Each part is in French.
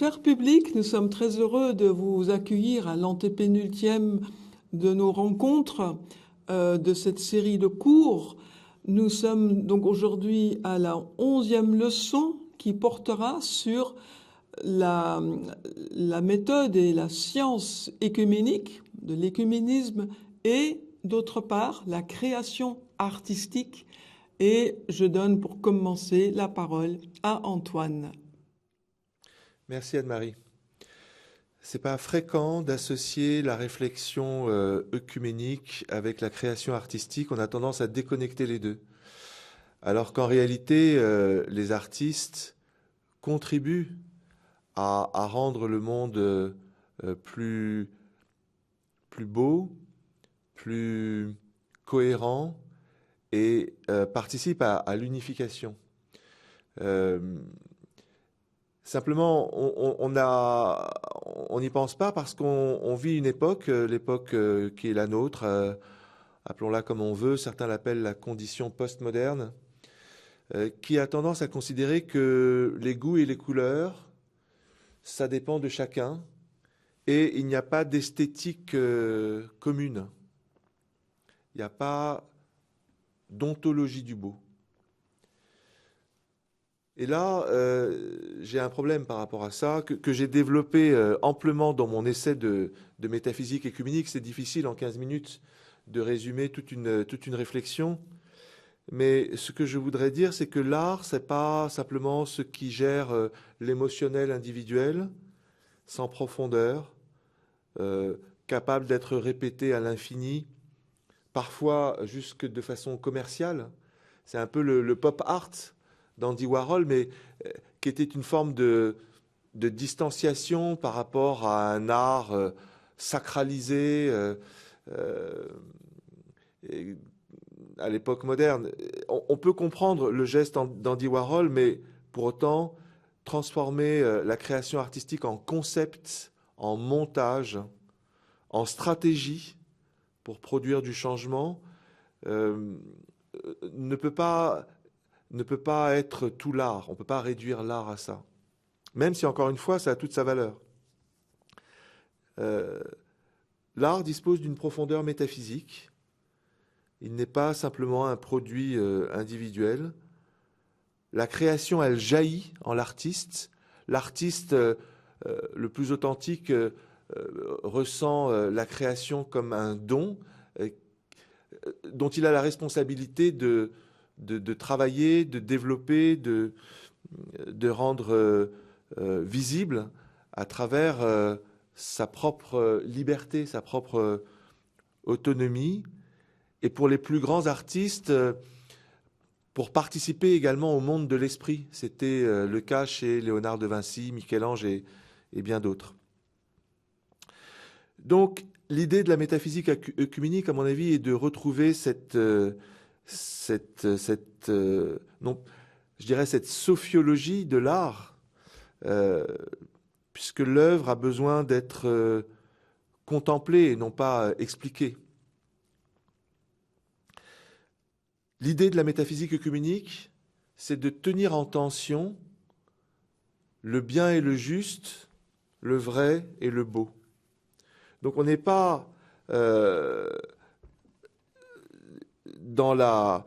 Cher public, nous sommes très heureux de vous accueillir à l'antépénultième de nos rencontres de cette série de cours. Nous sommes donc aujourd'hui à la 11e leçon qui portera sur la méthode et la science œcuménique, de l'œcuménisme, et d'autre part la création artistique. Et je donne pour commencer la parole à Antoine. Merci Anne-Marie. C'est pas fréquent d'associer la réflexion œcuménique avec la création artistique. On a tendance à déconnecter les deux. Alors qu'en réalité, les artistes contribuent à rendre le monde plus beau, plus cohérent et participent à l'unification. Simplement, on n'y pense pas parce qu'on vit une époque, l'époque qui est la nôtre, appelons-la comme on veut, certains l'appellent la condition postmoderne, qui a tendance à considérer que les goûts et les couleurs, ça dépend de chacun, et il n'y a pas d'esthétique commune. Il n'y a pas d'ontologie du beau. Et là, j'ai un problème par rapport à ça, que j'ai développé amplement dans mon essai de métaphysique œcuménique. C'est difficile en 15 minutes de résumer toute une réflexion. Mais ce que je voudrais dire, c'est que l'art, c'est pas simplement ce qui gère l'émotionnel individuel, sans profondeur, capable d'être répété à l'infini, parfois jusque de façon commerciale. C'est un peu le pop art d'Andy Warhol, mais qui était une forme de distanciation par rapport à un art sacralisé à l'époque moderne. On peut comprendre le geste d'Andy Warhol, mais pour autant, transformer la création artistique en concept, en montage, en stratégie pour produire du changement, ne peut pas être tout l'art. On ne peut pas réduire l'art à ça. Même si, encore une fois, ça a toute sa valeur. L'art dispose d'une profondeur métaphysique. Il n'est pas simplement un produit individuel. La création, elle jaillit en l'artiste. L'artiste, le plus authentique, ressent la création comme un don dont il a la responsabilité de travailler, de développer, de rendre visible à travers sa propre liberté, sa propre autonomie. Et pour les plus grands artistes, pour participer également au monde de l'esprit. C'était le cas chez Léonard de Vinci, Michel-Ange et bien d'autres. Donc, l'idée de la métaphysique œcuménique, à mon avis, est de retrouver cette sophiologie de l'art, puisque l'œuvre a besoin d'être contemplée et non pas expliquée. L'idée de la métaphysique œcuménique, c'est de tenir en tension le bien et le juste, le vrai et le beau. Donc on n'est pas dans la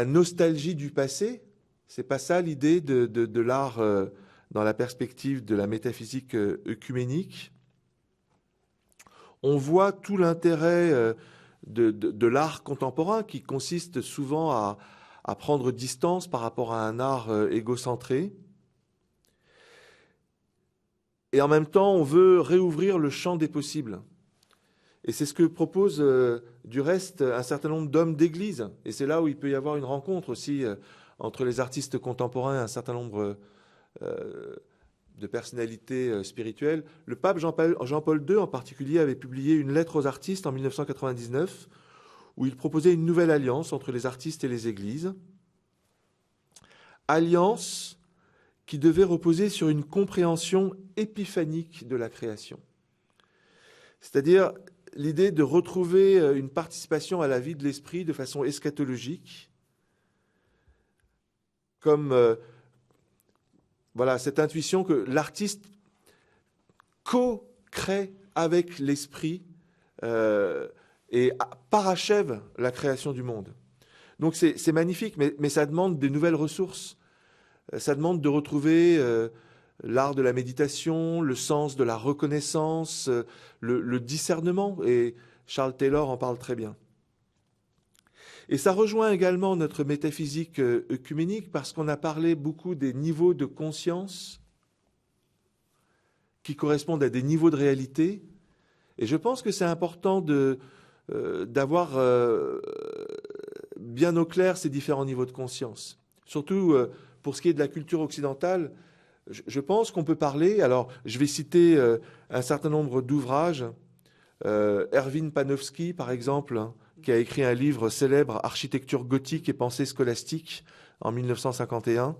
nostalgie du passé. C'est pas ça l'idée de l'art dans la perspective de la métaphysique œcuménique. On voit tout l'intérêt de l'art contemporain qui consiste souvent à prendre distance par rapport à un art égocentré. Et en même temps, on veut réouvrir le champ des possibles. Et c'est ce que propose du reste un certain nombre d'hommes d'église. Et c'est là où il peut y avoir une rencontre aussi entre les artistes contemporains et un certain nombre de personnalités spirituelles. Le pape Jean-Paul II en particulier avait publié une lettre aux artistes en 1999 où il proposait une nouvelle alliance entre les artistes et les églises. Alliance qui devait reposer sur une compréhension épiphanique de la création. C'est-à-dire l'idée de retrouver une participation à la vie de l'esprit de façon eschatologique, comme voilà, cette intuition que l'artiste co-crée avec l'esprit et parachève la création du monde. Donc c'est magnifique, mais ça demande des nouvelles ressources. Ça demande de retrouver l'art de la méditation, le sens de la reconnaissance, le discernement, et Charles Taylor en parle très bien. Et ça rejoint également notre métaphysique œcuménique, parce qu'on a parlé beaucoup des niveaux de conscience qui correspondent à des niveaux de réalité. Et je pense que c'est important d'avoir bien au clair ces différents niveaux de conscience. Surtout pour ce qui est de la culture occidentale, je pense qu'on peut parler, alors je vais citer un certain nombre d'ouvrages, Erwin Panofsky par exemple, qui a écrit un livre célèbre, Architecture gothique et pensée scolastique, en 1951,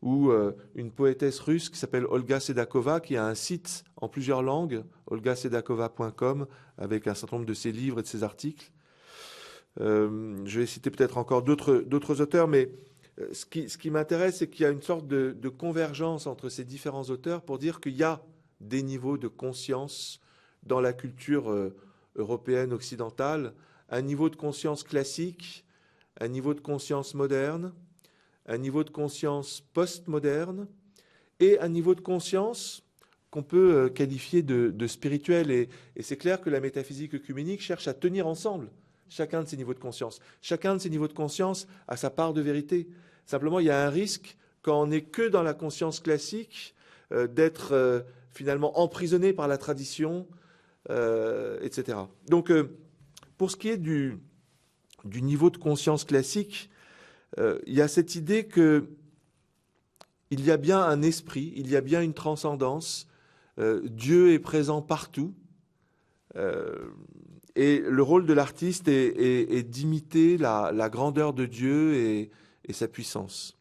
ou une poétesse russe qui s'appelle Olga Sedakova, qui a un site en plusieurs langues, olgasedakova.com, avec un certain nombre de ses livres et de ses articles. Je vais citer peut-être encore d'autres auteurs, mais ce qui m'intéresse, c'est qu'il y a une sorte de convergence entre ces différents auteurs pour dire qu'il y a des niveaux de conscience dans la culture européenne occidentale, un niveau de conscience classique, un niveau de conscience moderne, un niveau de conscience postmoderne et un niveau de conscience qu'on peut qualifier de spirituel. Et c'est clair que la métaphysique œcuménique cherche à tenir ensemble chacun de ces niveaux de conscience. Chacun de ces niveaux de conscience a sa part de vérité. Simplement, il y a un risque, quand on n'est que dans la conscience classique, d'être finalement emprisonné par la tradition, etc. Donc, pour ce qui est du niveau de conscience classique, il y a cette idée qu'il y a bien un esprit, il y a bien une transcendance, Dieu est présent partout, et le rôle de l'artiste est d'imiter la grandeur de Dieu et sa puissance.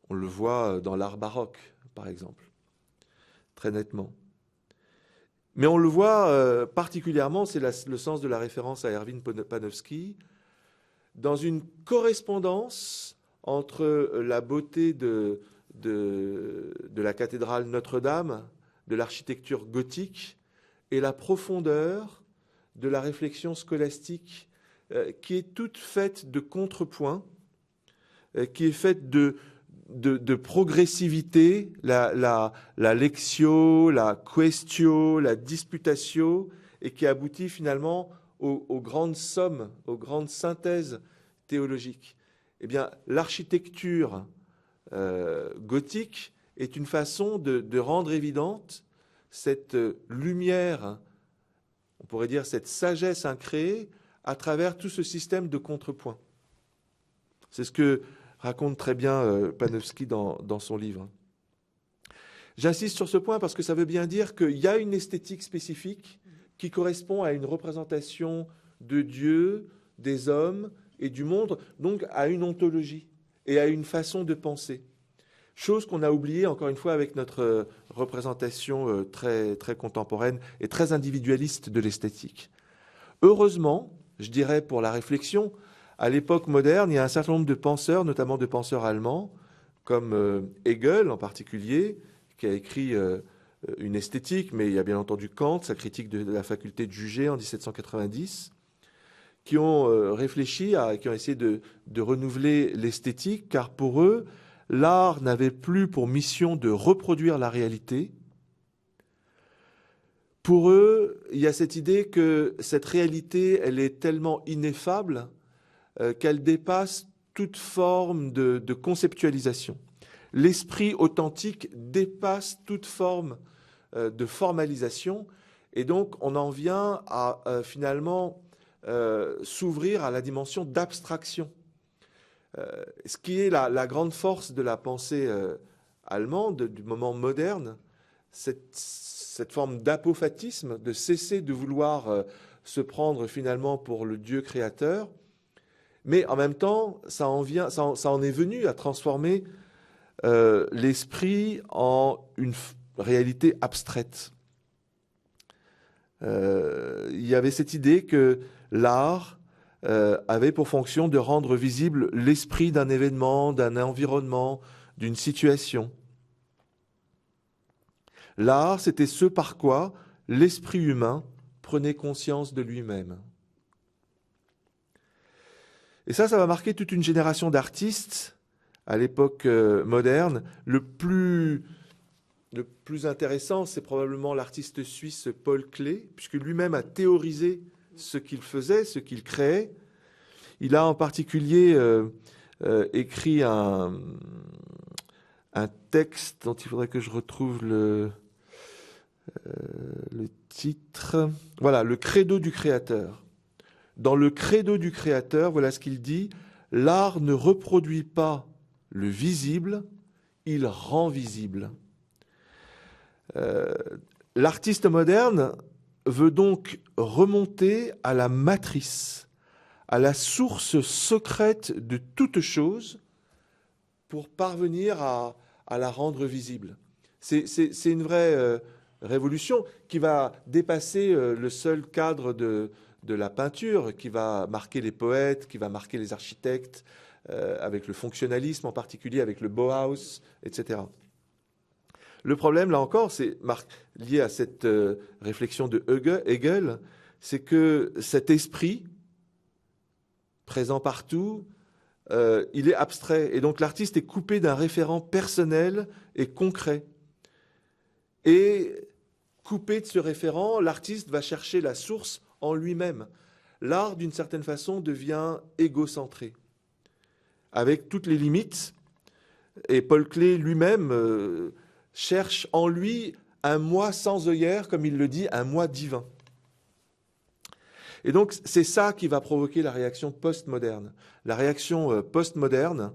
On le voit dans l'art baroque, par exemple, très nettement. Mais on le voit particulièrement, c'est le sens de la référence à Erwin Panofsky, dans une correspondance entre la beauté de la cathédrale Notre-Dame, de l'architecture gothique, et la profondeur de la réflexion scolastique, qui est toute faite de contrepoints, qui est faite de progressivité, la lectio, la quaestio, la disputatio, et qui aboutit finalement aux grandes sommes, aux grandes synthèses théologiques. Eh bien, l'architecture gothique est une façon de rendre évidente cette lumière, on pourrait dire cette sagesse incréée, à travers tout ce système de contrepoints. C'est ce que raconte très bien Panofsky dans son livre. J'insiste sur ce point parce que ça veut bien dire qu'il y a une esthétique spécifique qui correspond à une représentation de Dieu, des hommes et du monde, donc à une ontologie et à une façon de penser. Chose qu'on a oubliée, encore une fois, avec notre représentation très, très contemporaine et très individualiste de l'esthétique. Heureusement, je dirais pour la réflexion, à l'époque moderne, il y a un certain nombre de penseurs, notamment de penseurs allemands, comme Hegel en particulier, qui a écrit une esthétique, mais il y a bien entendu Kant, sa critique de la faculté de juger en 1790, qui ont réfléchi, qui ont essayé de renouveler l'esthétique, car pour eux, l'art n'avait plus pour mission de reproduire la réalité. Pour eux, il y a cette idée que cette réalité, elle est tellement ineffable qu'elle dépasse toute forme de conceptualisation. L'esprit authentique dépasse toute forme de formalisation, et donc on en vient à finalement s'ouvrir à la dimension d'abstraction. Ce qui est la grande force de la pensée allemande, du moment moderne, cette forme d'apophatisme, de cesser de vouloir se prendre finalement pour le Dieu créateur, mais en même temps, ça en est venu à transformer l'esprit en une réalité abstraite. Il y avait cette idée que l'art avait pour fonction de rendre visible l'esprit d'un événement, d'un environnement, d'une situation. L'art, c'était ce par quoi l'esprit humain prenait conscience de lui-même. Et ça va marquer toute une génération d'artistes à l'époque moderne. Le plus intéressant, c'est probablement l'artiste suisse Paul Klee, puisque lui-même a théorisé ce qu'il faisait, ce qu'il créait. Il a en particulier écrit un texte dont il faudrait que je retrouve le titre. Voilà, le credo du créateur. Dans le credo du créateur, voilà ce qu'il dit: l'art ne reproduit pas le visible, il rend visible. L'artiste moderne veut donc remonter à la matrice, à la source secrète de toute chose pour parvenir à la rendre visible. C'est une vraie révolution qui va dépasser le seul cadre de la peinture, qui va marquer les poètes, qui va marquer les architectes, avec le fonctionnalisme en particulier, avec le Bauhaus, etc. Le problème, là encore, c'est lié à cette réflexion de Hegel, c'est que cet esprit, présent partout, il est abstrait. Et donc l'artiste est coupé d'un référent personnel et concret. Et coupé de ce référent, l'artiste va chercher la source en lui-même. L'art, d'une certaine façon, devient égocentré, avec toutes les limites. Et Paul Klee lui-même cherche en lui un moi sans œillère, comme il le dit, un moi divin. Et donc, c'est ça qui va provoquer la réaction postmoderne. La réaction postmoderne,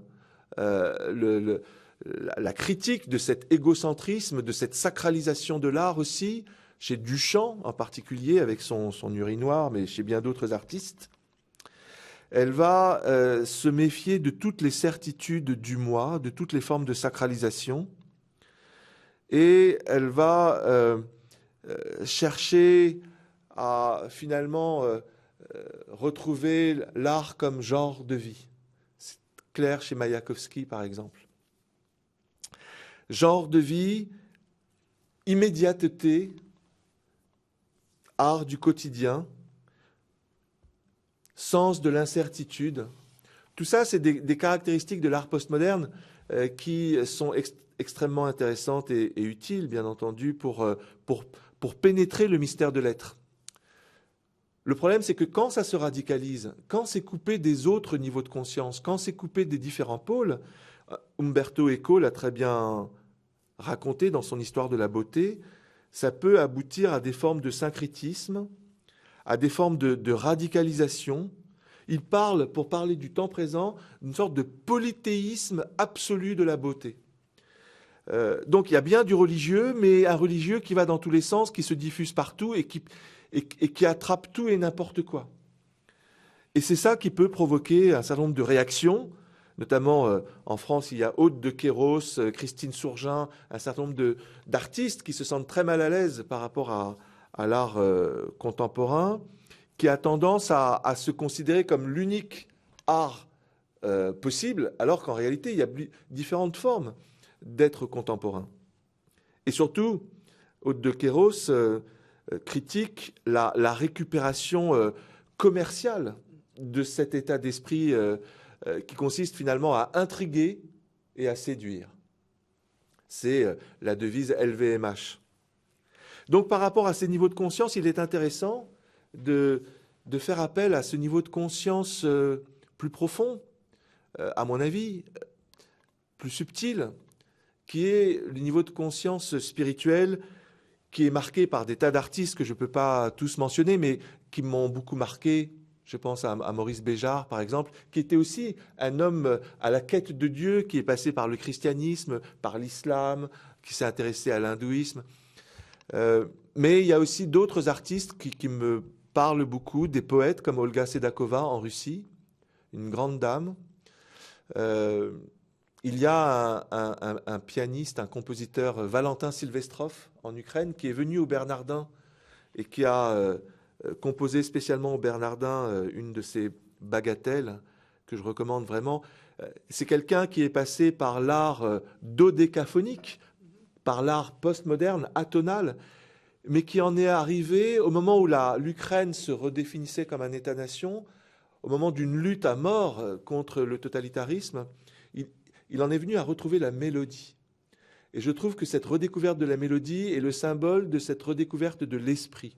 la critique de cet égocentrisme, de cette sacralisation de l'art aussi, chez Duchamp en particulier, avec son urinoir, mais chez bien d'autres artistes, elle va se méfier de toutes les certitudes du moi, de toutes les formes de sacralisation, et elle va chercher à finalement retrouver l'art comme genre de vie. C'est clair chez Mayakovsky, par exemple. Genre de vie, immédiateté, art du quotidien, sens de l'incertitude. Tout ça, c'est des caractéristiques de l'art postmoderne qui sont extrêmement intéressantes et utiles, bien entendu, pour pénétrer le mystère de l'être. Le problème, c'est que quand ça se radicalise, quand c'est coupé des autres niveaux de conscience, quand c'est coupé des différents pôles, Umberto Eco l'a très bien raconté dans son Histoire de la beauté, ça peut aboutir à des formes de syncrétisme, à des formes de radicalisation. Il parle, pour parler du temps présent, d'une sorte de polythéisme absolu de la beauté. Donc il y a bien du religieux, mais un religieux qui va dans tous les sens, qui se diffuse partout et qui attrape tout et n'importe quoi. Et c'est ça qui peut provoquer un certain nombre de réactions, notamment en France, il y a Aude de Kéros, Christine Sourgin, un certain nombre d'artistes qui se sentent très mal à l'aise par rapport à l'art contemporain, qui a tendance à se considérer comme l'unique art possible, alors qu'en réalité, il y a différentes formes d'être contemporain. Et surtout, Aude de Kéros critique la récupération commerciale de cet état d'esprit qui consiste finalement à intriguer et à séduire. C'est la devise LVMH. Donc par rapport à ces niveaux de conscience, il est intéressant de faire appel à ce niveau de conscience plus profond, à mon avis, plus subtil, qui est le niveau de conscience spirituelle qui est marqué par des tas d'artistes que je ne peux pas tous mentionner, mais qui m'ont beaucoup marqué. Je pense à Maurice Béjart, par exemple, qui était aussi un homme à la quête de Dieu, qui est passé par le christianisme, par l'islam, qui s'est intéressé à l'hindouisme. Mais il y a aussi d'autres artistes qui me parlent beaucoup, des poètes comme Olga Sedakova en Russie, une grande dame. Il y a un pianiste, un compositeur, Valentin Silvestrov, en Ukraine, qui est venu au Bernardin et qui a composé spécialement au Bernardin une de ses bagatelles que je recommande vraiment. C'est quelqu'un qui est passé par l'art dodécaphonique, par l'art postmoderne, atonal, mais qui en est arrivé au moment où l'Ukraine se redéfinissait comme un État-nation, au moment d'une lutte à mort contre le totalitarisme, il en est venu à retrouver la mélodie. Et je trouve que cette redécouverte de la mélodie est le symbole de cette redécouverte de l'esprit.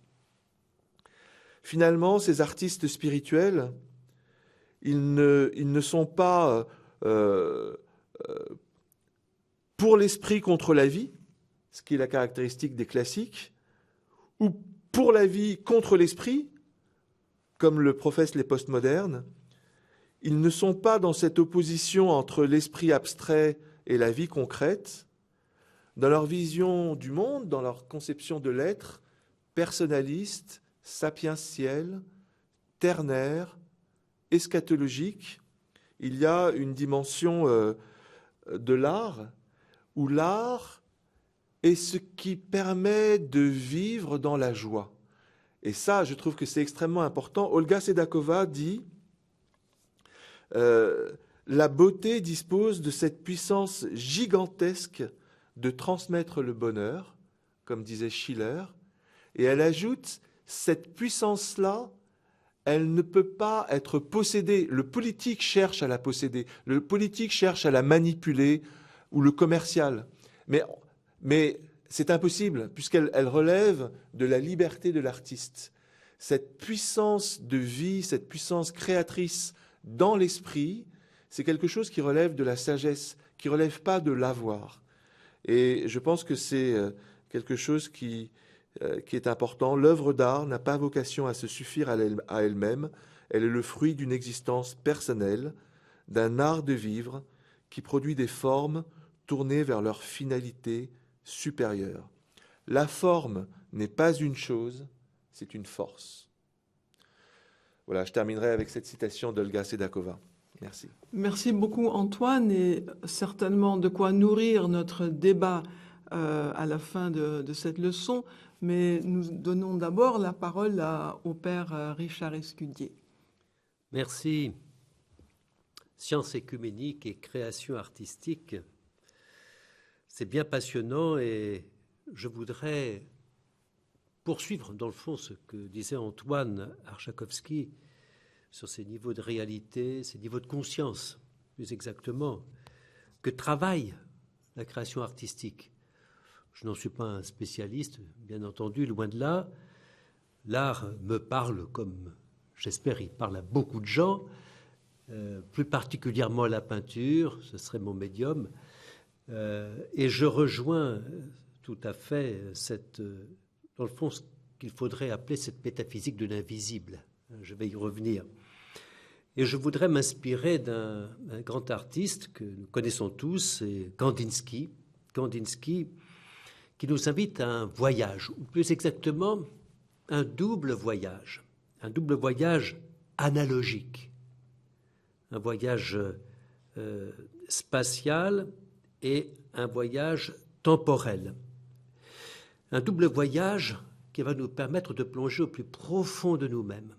Finalement, ces artistes spirituels, ils ne sont pas pour l'esprit contre la vie, ce qui est la caractéristique des classiques, ou pour la vie contre l'esprit, comme le professent les postmodernes. Ils ne sont pas dans cette opposition entre l'esprit abstrait et la vie concrète. Dans leur vision du monde, dans leur conception de l'être, personnaliste, sapientiel, ternaire, eschatologique, il y a une dimension de l'art, où l'art est ce qui permet de vivre dans la joie. Et ça, je trouve que c'est extrêmement important. Olga Sedakova dit la beauté dispose de cette puissance gigantesque de transmettre le bonheur, comme disait Schiller, et elle ajoute, cette puissance-là, elle ne peut pas être possédée. Le politique cherche à la posséder, le politique cherche à la manipuler, ou le commercial. Mais c'est impossible, puisqu'elle relève de la liberté de l'artiste. Cette puissance de vie, cette puissance créatrice dans l'esprit, c'est quelque chose qui relève de la sagesse, qui ne relève pas de l'avoir. Et je pense que c'est quelque chose qui est important. L'œuvre d'art n'a pas vocation à se suffire à elle-même. Elle est le fruit d'une existence personnelle, d'un art de vivre qui produit des formes tournées vers leur finalité supérieure. La forme n'est pas une chose, c'est une force. Voilà, je terminerai avec cette citation d'Olga Sedakova. Merci. Merci beaucoup Antoine, et certainement de quoi nourrir notre débat à la fin de cette leçon, mais nous donnons d'abord la parole au père Richard Escudier. Merci. Sciences écuméniques et création artistique, c'est bien passionnant, et je voudrais poursuivre dans le fond ce que disait Antoine Archakovsky sur ces niveaux de réalité, ces niveaux de conscience, plus exactement, que travaille la création artistique. Je n'en suis pas un spécialiste, bien entendu, loin de là. L'art me parle comme, j'espère, il parle à beaucoup de gens, plus particulièrement la peinture, ce serait mon médium. Et je rejoins tout à fait dans le fond, ce qu'il faudrait appeler cette métaphysique de l'invisible. Je vais y revenir. Et je voudrais m'inspirer d'un grand artiste que nous connaissons tous, c'est Kandinsky. Kandinsky, qui nous invite à un voyage, ou plus exactement, un double voyage analogique, un voyage spatial et un voyage temporel. Un double voyage qui va nous permettre de plonger au plus profond de nous-mêmes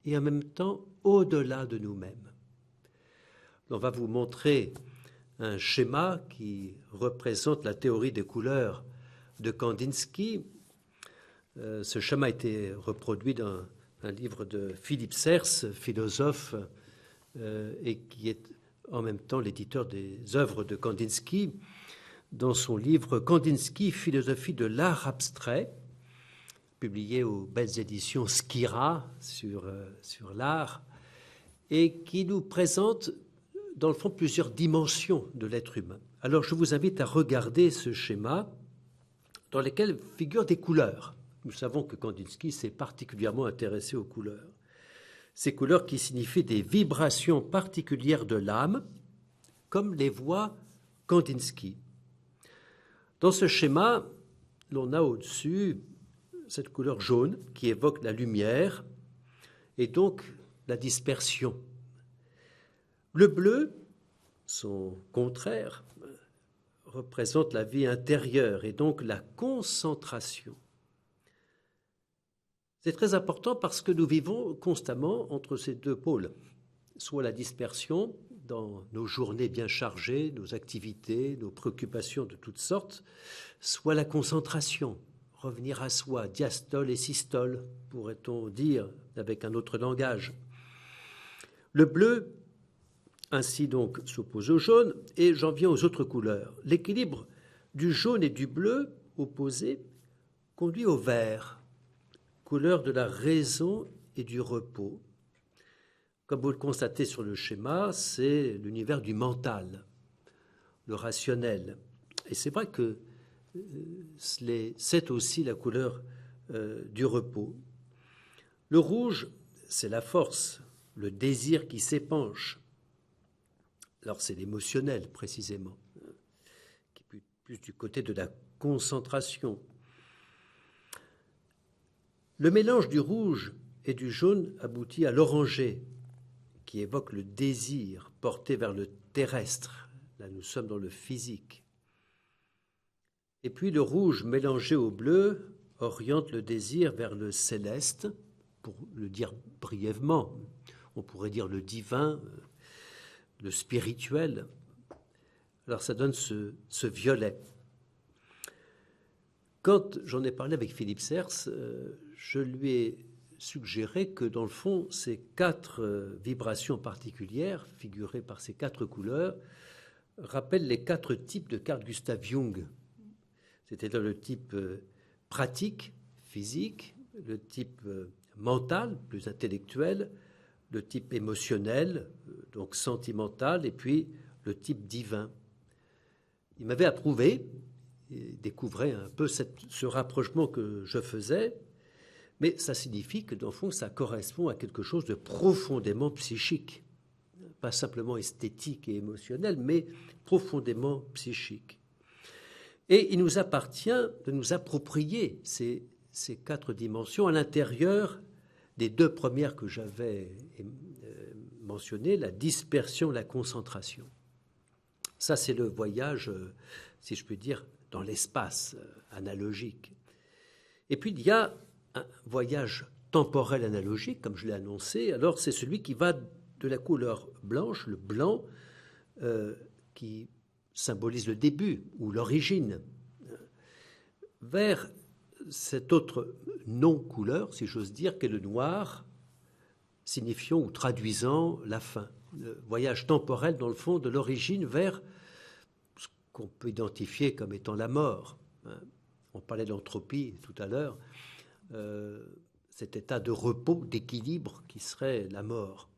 et en même temps au-delà de nous-mêmes. On va vous montrer un schéma qui représente la théorie des couleurs de Kandinsky. Ce schéma a été reproduit dans un livre de Philippe Serres, philosophe, et qui est en même temps l'éditeur des œuvres de Kandinsky, dans son livre Kandinsky, philosophie de l'art abstrait, publié aux belles éditions Skira sur l'art, et qui nous présente, dans le fond, plusieurs dimensions de l'être humain. Alors, je vous invite à regarder ce schéma dans lequel figurent des couleurs. Nous savons que Kandinsky s'est particulièrement intéressé aux couleurs. Ces couleurs qui signifient des vibrations particulières de l'âme, comme les voit Kandinsky. Dans ce schéma, l'on a au-dessus cette couleur jaune qui évoque la lumière et donc la dispersion. Le bleu, son contraire, représente la vie intérieure et donc la concentration. C'est très important parce que nous vivons constamment entre ces deux pôles, soit la dispersion dans nos journées bien chargées, nos activités, nos préoccupations de toutes sortes, soit la concentration, revenir à soi, diastole et systole, pourrait-on dire avec un autre langage. Le bleu, ainsi donc, s'oppose au jaune, et j'en viens aux autres couleurs. L'équilibre du jaune et du bleu opposés conduit au vert, couleur de la raison et du repos. Comme vous le constatez sur le schéma, c'est l'univers du mental, le rationnel. Et c'est vrai que c'est aussi la couleur du repos. Le rouge, c'est la force, le désir qui s'épanche. Alors c'est l'émotionnel précisément, qui est plus du côté de la concentration. Le mélange du rouge et du jaune aboutit à l'orangé, qui évoque le désir porté vers le terrestre. Là, nous sommes dans le physique. Et puis le rouge mélangé au bleu oriente le désir vers le céleste, pour le dire brièvement. On pourrait dire le divin, le spirituel. Alors ça donne ce violet. Quand j'en ai parlé avec Philippe Serres, je lui ai suggéré que dans le fond, ces 4 vibrations particulières, figurées par ces 4 couleurs, rappellent les 4 types de Carl Gustav Jung. C'est-à-dire le type pratique, physique, le type mental, plus intellectuel, le type émotionnel, donc sentimental, et puis le type divin. Il m'avait approuvé, il découvrait un peu ce rapprochement que je faisais, mais ça signifie que, dans le fond, ça correspond à quelque chose de profondément psychique, pas simplement esthétique et émotionnel, mais profondément psychique. Et il nous appartient de nous approprier ces 4 dimensions à l'intérieur des 2 premières que j'avais mentionnées, la dispersion, la concentration. Ça, c'est le voyage, si je puis dire, dans l'espace analogique. Et puis, il y a un voyage temporel analogique, comme je l'ai annoncé. Alors, c'est celui qui va de la couleur blanche, le blanc, qui symbolise le début ou l'origine, vers cette autre non-couleur, si j'ose dire, qu'est le noir, signifiant ou traduisant la fin. Le voyage temporel, dans le fond, de l'origine vers ce qu'on peut identifier comme étant la mort. On parlait d'entropie tout à l'heure, cet état de repos, d'équilibre qui serait la mort.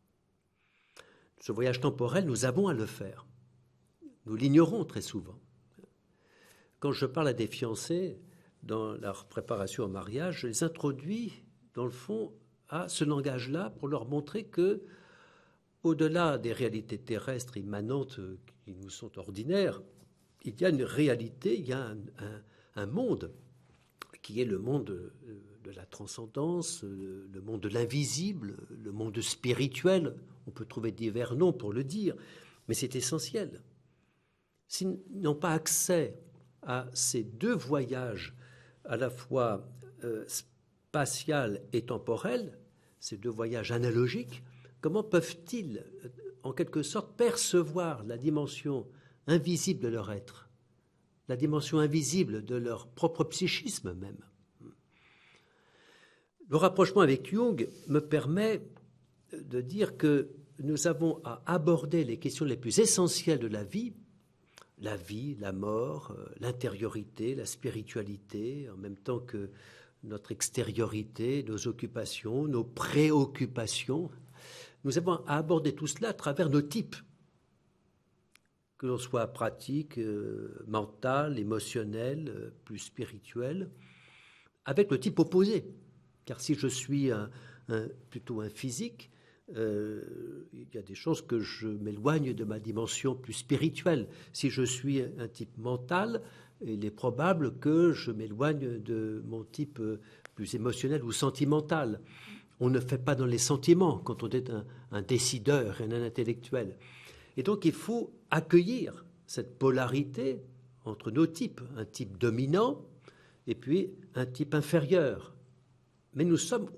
Ce voyage temporel, nous avons à le faire. Nous l'ignorons très souvent. Quand je parle à des fiancés dans leur préparation au mariage, je les introduis, dans le fond, à ce langage-là pour leur montrer que, au-delà des réalités terrestres immanentes qui nous sont ordinaires, il y a une réalité, il y a un monde qui est le monde de la transcendance, le monde de l'invisible, le monde spirituel. On peut trouver divers noms pour le dire, mais c'est essentiel. S'ils n'ont pas accès à ces 2 voyages, à la fois spatial et temporel, ces 2 voyages analogiques, comment peuvent-ils, en quelque sorte, percevoir la dimension invisible de leur être, la dimension invisible de leur propre psychisme même? Le rapprochement avec Jung me permet de dire que nous avons à aborder les questions les plus essentielles de la vie, la mort, l'intériorité, la spiritualité, en même temps que notre extériorité, nos occupations, nos préoccupations. Nous avons à aborder tout cela à travers nos types, que l'on soit pratique, mental, émotionnel, plus spirituel, avec le type opposé. Car si je suis plutôt un physique, il y a des chances que je m'éloigne de ma dimension plus spirituelle. Si je suis un type mental, il est probable que je m'éloigne de mon type plus émotionnel ou sentimental. On ne fait pas dans les sentiments quand on est un décideur et un intellectuel. Et donc il faut accueillir cette polarité entre nos types, un type dominant et puis un type inférieur. Mais nous sommes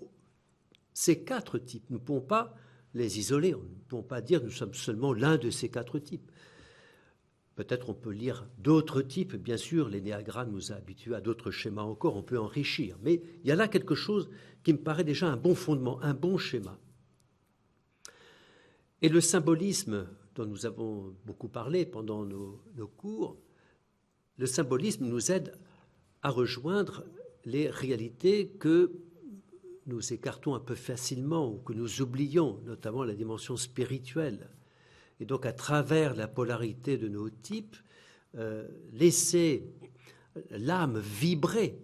ces 4 types. Nous ne pouvons pas les isoler. Nous ne pouvons pas dire que nous sommes seulement l'un de ces 4 types. Peut-être on peut lire d'autres types. Bien sûr, l'énéagramme nous a habitués à d'autres schémas encore. On peut enrichir. Mais il y a là quelque chose qui me paraît déjà un bon fondement, un bon schéma. Et le symbolisme dont nous avons beaucoup parlé pendant nos cours, le symbolisme nous aide à rejoindre les réalités que nous écartons un peu facilement ou que nous oublions, notamment la dimension spirituelle. Et donc, à travers la polarité de nos types, laisser l'âme vibrer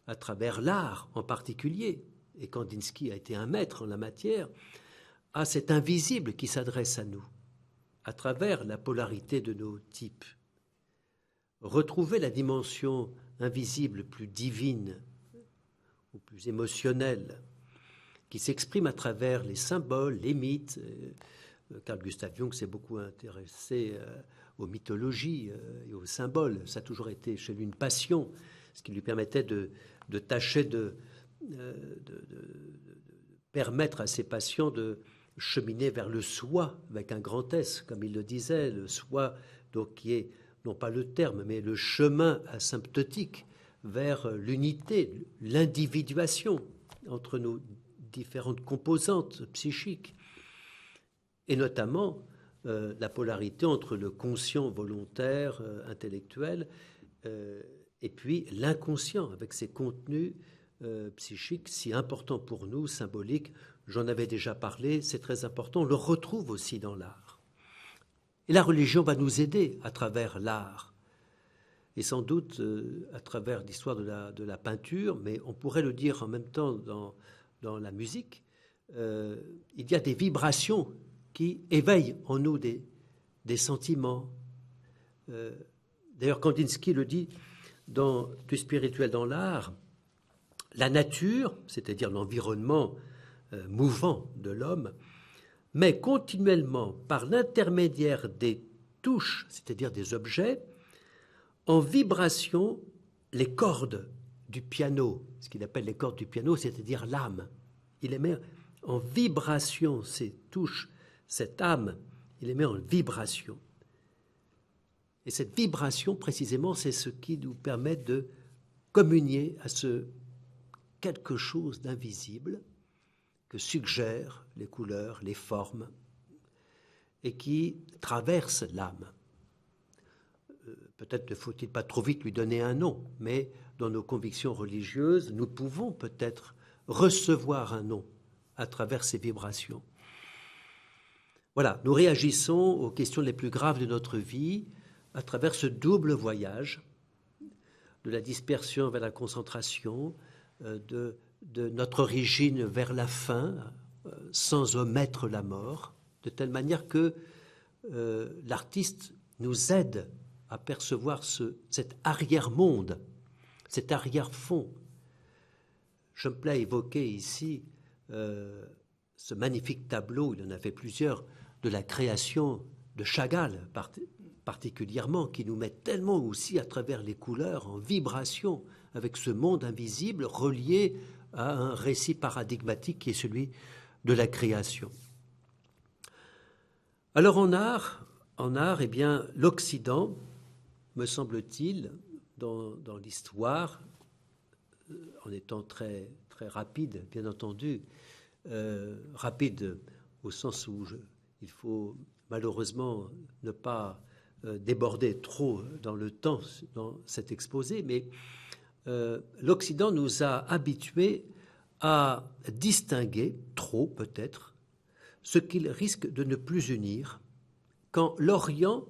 à travers l'art en particulier, et Kandinsky a été un maître en la matière, à cet invisible qui s'adresse à nous, à travers la polarité de nos types. Retrouver la dimension invisible plus divine ou plus émotionnelle, qui s'exprime à travers les symboles, les mythes. Carl Gustav Jung s'est beaucoup intéressé aux mythologies et aux symboles. Ça a toujours été chez lui une passion, ce qui lui permettait de tâcher de permettre à ses patients de cheminer vers le soi avec un grand S, comme il le disait, le soi donc qui est non pas le terme, mais le chemin asymptotique vers l'unité, l'individuation entre nos différentes composantes psychiques, et notamment la polarité entre le conscient volontaire, intellectuel, et puis l'inconscient, avec ses contenus psychiques si importants pour nous, symboliques. J'en avais déjà parlé, c'est très important, on le retrouve aussi dans l'art. Et la religion va nous aider à travers l'art, et sans doute à travers l'histoire de la peinture, mais on pourrait le dire en même temps dans la musique. Il y a des vibrations qui éveillent en nous des sentiments. D'ailleurs, Kandinsky le dit dans Du spirituel dans l'art, la nature, c'est-à-dire l'environnement mouvant de l'homme, met continuellement par l'intermédiaire des touches, c'est-à-dire des objets, en vibration les cordes du piano, ce qu'il appelle les cordes du piano, c'est-à-dire l'âme. Il les met en vibration, ces touches, cette âme, il les met en vibration. Et cette vibration, précisément, c'est ce qui nous permet de communier à ce quelque chose d'invisible que suggèrent les couleurs, les formes, et qui traverse l'âme. Peut-être ne faut-il pas trop vite lui donner un nom, mais dans nos convictions religieuses, nous pouvons peut-être recevoir un nom à travers ces vibrations. Voilà, nous réagissons aux questions les plus graves de notre vie à travers ce double voyage de la dispersion vers la concentration, de notre origine vers la fin, sans omettre la mort, de telle manière que l'artiste nous aide à percevoir cet arrière-monde, cet arrière-fond. Je me plais à évoquer ici ce magnifique tableau, il en a fait plusieurs, de la création de Chagall particulièrement, qui nous met tellement aussi à travers les couleurs en vibration avec ce monde invisible relié à un récit paradigmatique qui est celui de la création. Alors en art, eh bien, l'Occident, me semble-t-il, dans l'histoire, en étant très, très rapide, bien entendu, rapide au sens où il faut malheureusement ne pas déborder trop dans le temps dans cet exposé, mais l'Occident nous a habitués à distinguer, trop peut-être, ce qu'il risque de ne plus unir, quand l'Orient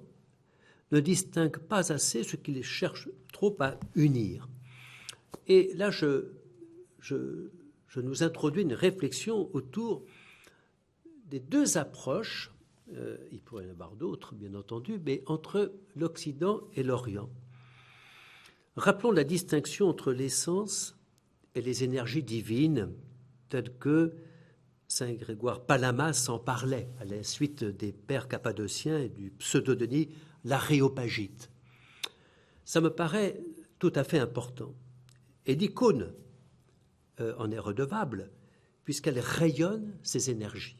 ne distingue pas assez ce qu'il cherche trop à unir. Et là, je nous introduis une réflexion autour des deux approches, il pourrait y en avoir d'autres, bien entendu, mais entre l'Occident et l'Orient. Rappelons la distinction entre l'essence et les énergies divines, telles que saint Grégoire Palamas en parlait à la suite des pères cappadociens et du pseudo-Denis l'Aréopagite. Ça me paraît tout à fait important. Et l'icône en est redevable, puisqu'elle rayonne ces énergies.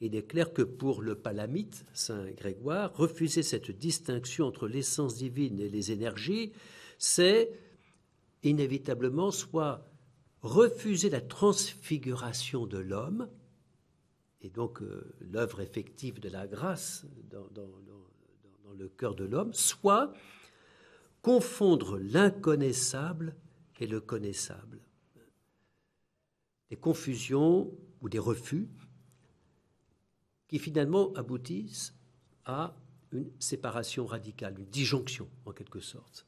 Il est clair que pour le palamite, saint Grégoire, refuser cette distinction entre l'essence divine et les énergies, c'est inévitablement soit refuser la transfiguration de l'homme, et donc l'œuvre effective de la grâce dans le cœur de l'homme, soit confondre l'inconnaissable et le connaissable. Des confusions ou des refus qui finalement aboutissent à une séparation radicale, une disjonction en quelque sorte.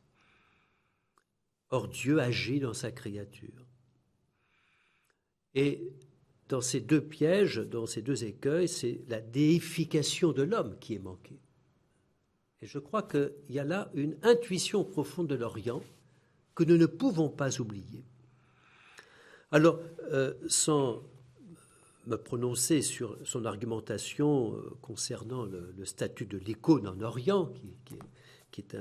Or, Dieu agit dans sa créature. Et dans ces deux pièges, dans ces deux écueils, c'est la déification de l'homme qui est manquée. Et je crois qu'il y a là une intuition profonde de l'Orient que nous ne pouvons pas oublier. Alors, sans me prononcer sur son argumentation concernant le statut de l'icône en Orient, qui est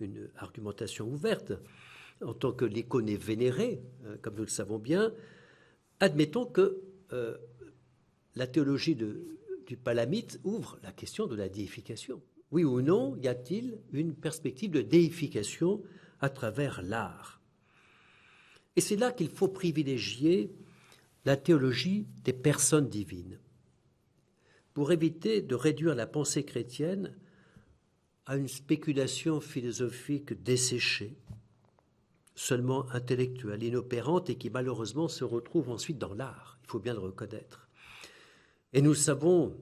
une argumentation ouverte, en tant que l'icône est vénérée, comme nous le savons bien, admettons que la théologie du palamite ouvre la question de la déification. Oui ou non, y a-t-il une perspective de déification à travers l'art? Et c'est là qu'il faut privilégier la théologie des personnes divines, pour éviter de réduire la pensée chrétienne à une spéculation philosophique desséchée, seulement intellectuelle, inopérante et qui malheureusement se retrouve ensuite dans l'art, il faut bien le reconnaître. Et nous savons,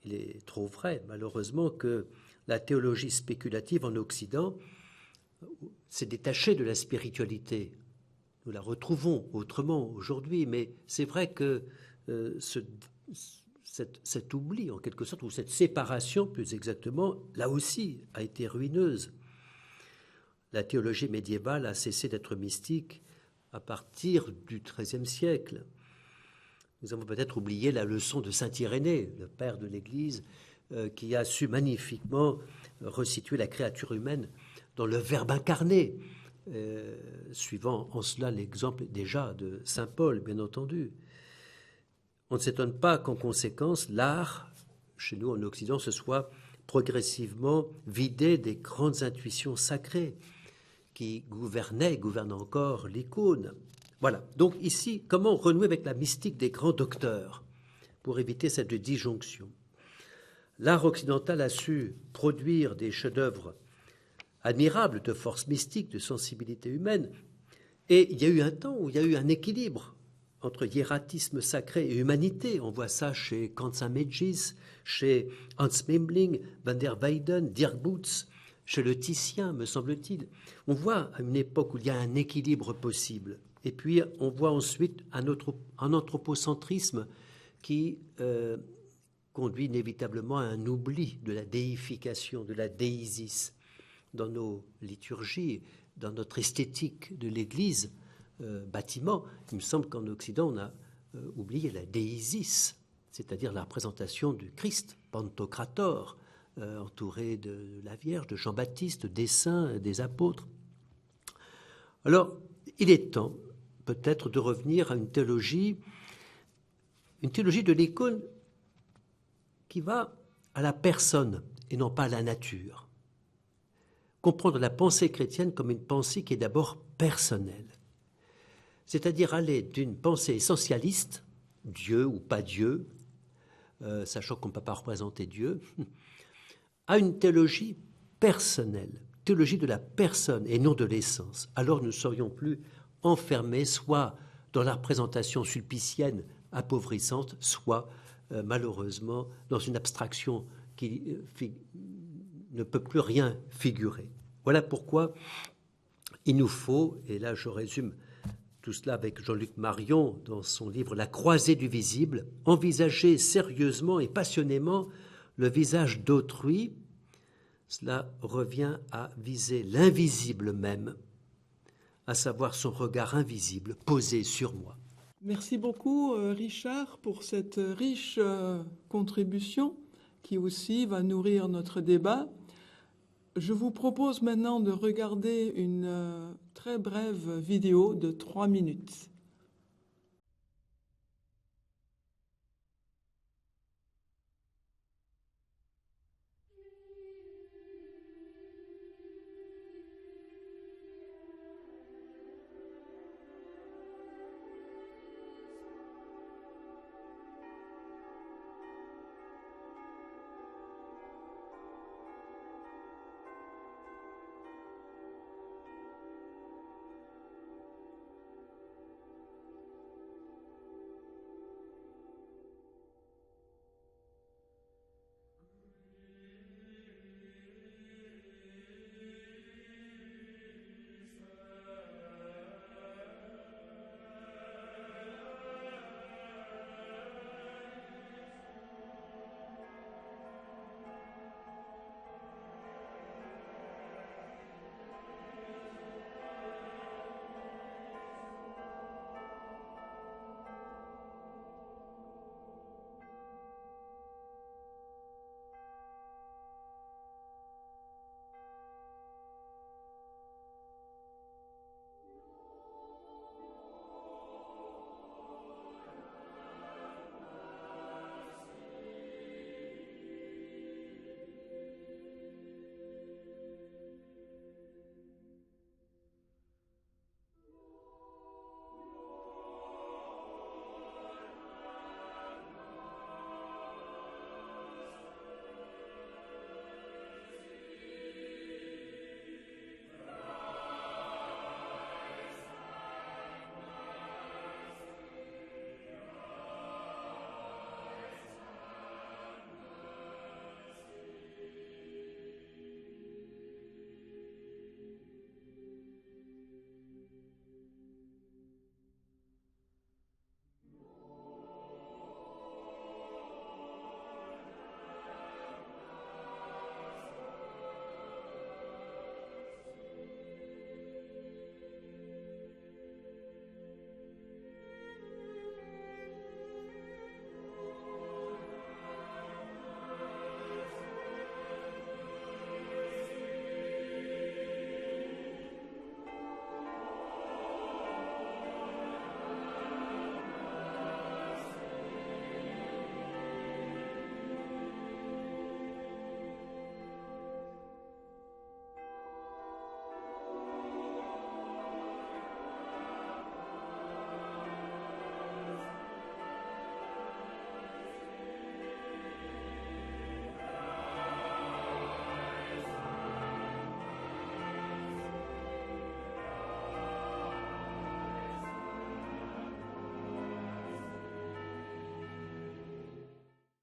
il est trop vrai malheureusement, que la théologie spéculative en Occident s'est détachée de la spiritualité. Nous la retrouvons autrement aujourd'hui, mais c'est vrai que cet oubli, en quelque sorte, ou cette séparation, plus exactement, là aussi, a été ruineuse. La théologie médiévale a cessé d'être mystique à partir du XIIIe siècle. Nous avons peut-être oublié la leçon de saint Irénée, le père de l'Église, qui a su magnifiquement resituer la créature humaine dans le Verbe incarné, suivant en cela l'exemple déjà de saint Paul, bien entendu. On ne s'étonne pas qu'en conséquence, l'art, chez nous en Occident, se soit progressivement vidé des grandes intuitions sacrées qui gouvernent encore l'icône. Voilà. Donc ici, comment renouer avec la mystique des grands docteurs pour éviter cette disjonction? L'art occidental a su produire des chefs-d'œuvre admirables de force mystique, de sensibilité humaine, et il y a eu un temps où il y a eu un équilibre entre hiératisme sacré et humanité. On voit ça chez Kansamédjis, chez Hans Memling, Van der Weyden, Dirk Boots, chez le Titien, me semble-t-il. On voit à une époque où il y a un équilibre possible. Et puis, on voit ensuite un anthropocentrisme qui conduit inévitablement à un oubli de la déification, de la déisis dans nos liturgies, dans notre esthétique de l'Église, bâtiment. Il me semble qu'en Occident, on a oublié la déisis, c'est-à-dire la représentation du Christ, Pantocrator, entouré de la Vierge, de Jean-Baptiste, des saints, des apôtres. Alors, il est temps peut-être de revenir à une théologie de l'icône qui va à la personne et non pas à la nature. Comprendre la pensée chrétienne comme une pensée qui est d'abord personnelle. C'est-à-dire aller d'une pensée essentialiste, Dieu ou pas Dieu, sachant qu'on ne peut pas représenter Dieu, à une théologie personnelle, théologie de la personne et non de l'essence. Alors nous ne serions plus enfermés soit dans la représentation sulpicienne appauvrissante, soit malheureusement dans une abstraction qui ne peut plus rien figurer. Voilà pourquoi il nous faut, et là je résume tout cela avec Jean-Luc Marion dans son livre « La croisée du visible », envisager sérieusement et passionnément le visage d'autrui. Cela revient à viser l'invisible même, à savoir son regard invisible posé sur moi. Merci beaucoup, Richard, pour cette riche contribution qui aussi va nourrir notre débat. Je vous propose maintenant de regarder une très brève vidéo de 3 minutes.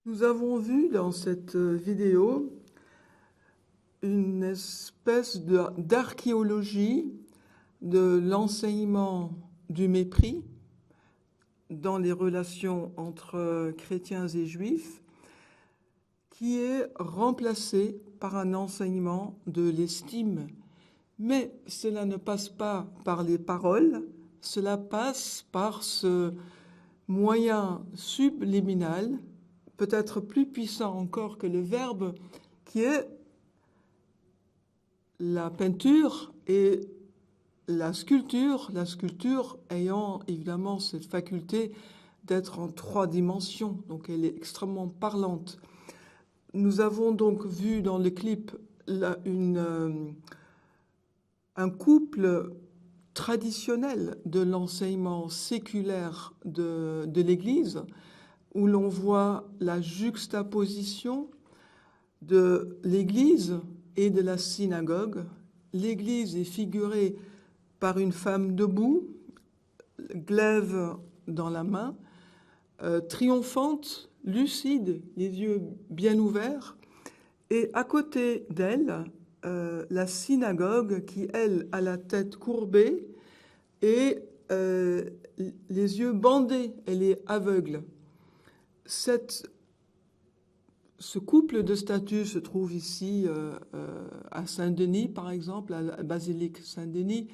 Nous avons vu dans cette vidéo une espèce d'archéologie de l'enseignement du mépris dans les relations entre chrétiens et juifs, qui est remplacé par un enseignement de l'estime. Mais cela ne passe pas par les paroles, cela passe par ce moyen subliminal, peut-être plus puissant encore que le verbe, qui est la peinture et la sculpture ayant évidemment cette faculté d'être en 3 dimensions, donc elle est extrêmement parlante. Nous avons donc vu dans le clip un couple traditionnel de l'enseignement séculaire de l'Église, où l'on voit la juxtaposition de l'Église et de la synagogue. L'Église est figurée par une femme debout, glaive dans la main, triomphante, lucide, les yeux bien ouverts, et à côté d'elle, la synagogue qui, elle, a la tête courbée et les yeux bandés, elle est aveugle. Ce couple de statues se trouve ici à Saint-Denis, par exemple, à la basilique Saint-Denis.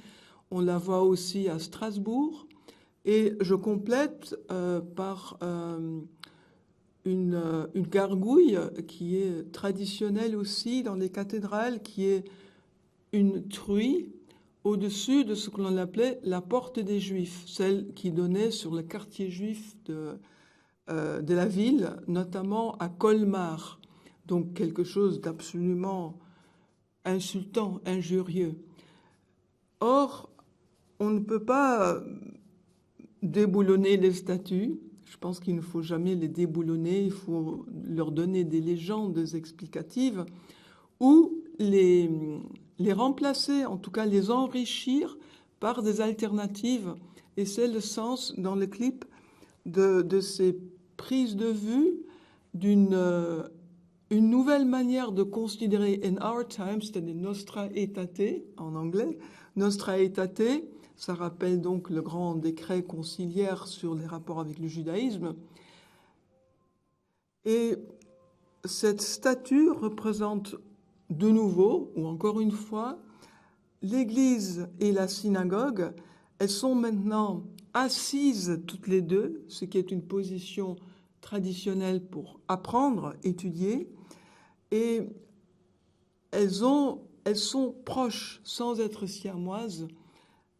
On la voit aussi à Strasbourg. Et je complète par une gargouille qui est traditionnelle aussi dans les cathédrales, qui est une truie au-dessus de ce que l'on appelait la porte des Juifs, celle qui donnait sur le quartier juif de la ville, notamment à Colmar. Donc quelque chose d'absolument insultant, injurieux. Or, on ne peut pas déboulonner les statues. Je pense qu'il ne faut jamais les déboulonner, il faut leur donner des légendes explicatives ou les remplacer, en tout cas les enrichir par des alternatives. Et c'est le sens dans le clip de ces prises de vue d'une une nouvelle manière de considérer in our times, c'est-à-dire nostra aetate en anglais. Nostra aetate, ça rappelle donc le grand décret conciliaire sur les rapports avec le judaïsme. Et cette statue représente de nouveau, ou encore une fois, l'Église et la synagogue. Elles sont maintenant assises toutes les deux, ce qui est une position traditionnelle pour apprendre, étudier, et elles sont proches sans être siamoises.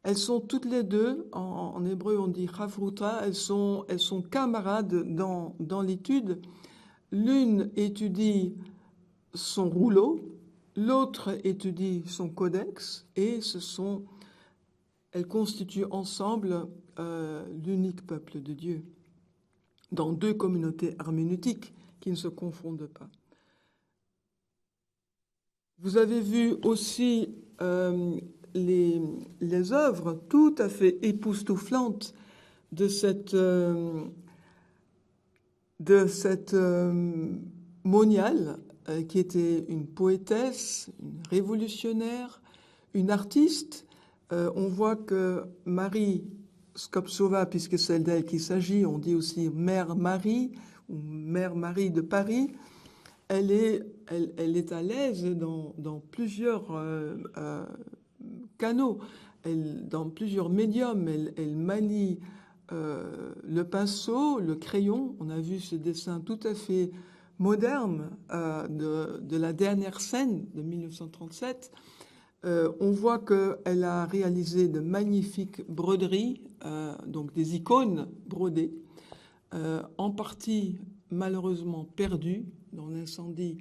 Elles sont toutes les deux, en hébreu on dit chavruta, elles sont camarades dans l'étude. L'une étudie son rouleau, l'autre étudie son codex, et elles constituent ensemble l'unique peuple de Dieu, dans 2 communautés herméneutiques qui ne se confondent pas. Vous avez vu aussi les œuvres tout à fait époustouflantes de cette moniale qui était une poétesse, une révolutionnaire, une artiste. On voit que Marie Skoptsova, puisque c'est d'elle qu'il s'agit, on dit aussi Mère Marie ou Mère Marie de Paris, elle est à l'aise dans plusieurs canaux, dans plusieurs médiums. Elle manie le pinceau, le crayon. On a vu ce dessin tout à fait moderne de la dernière scène de 1937. On voit qu'elle a réalisé de magnifiques broderies, donc des icônes brodées, en partie malheureusement perdues dans l'incendie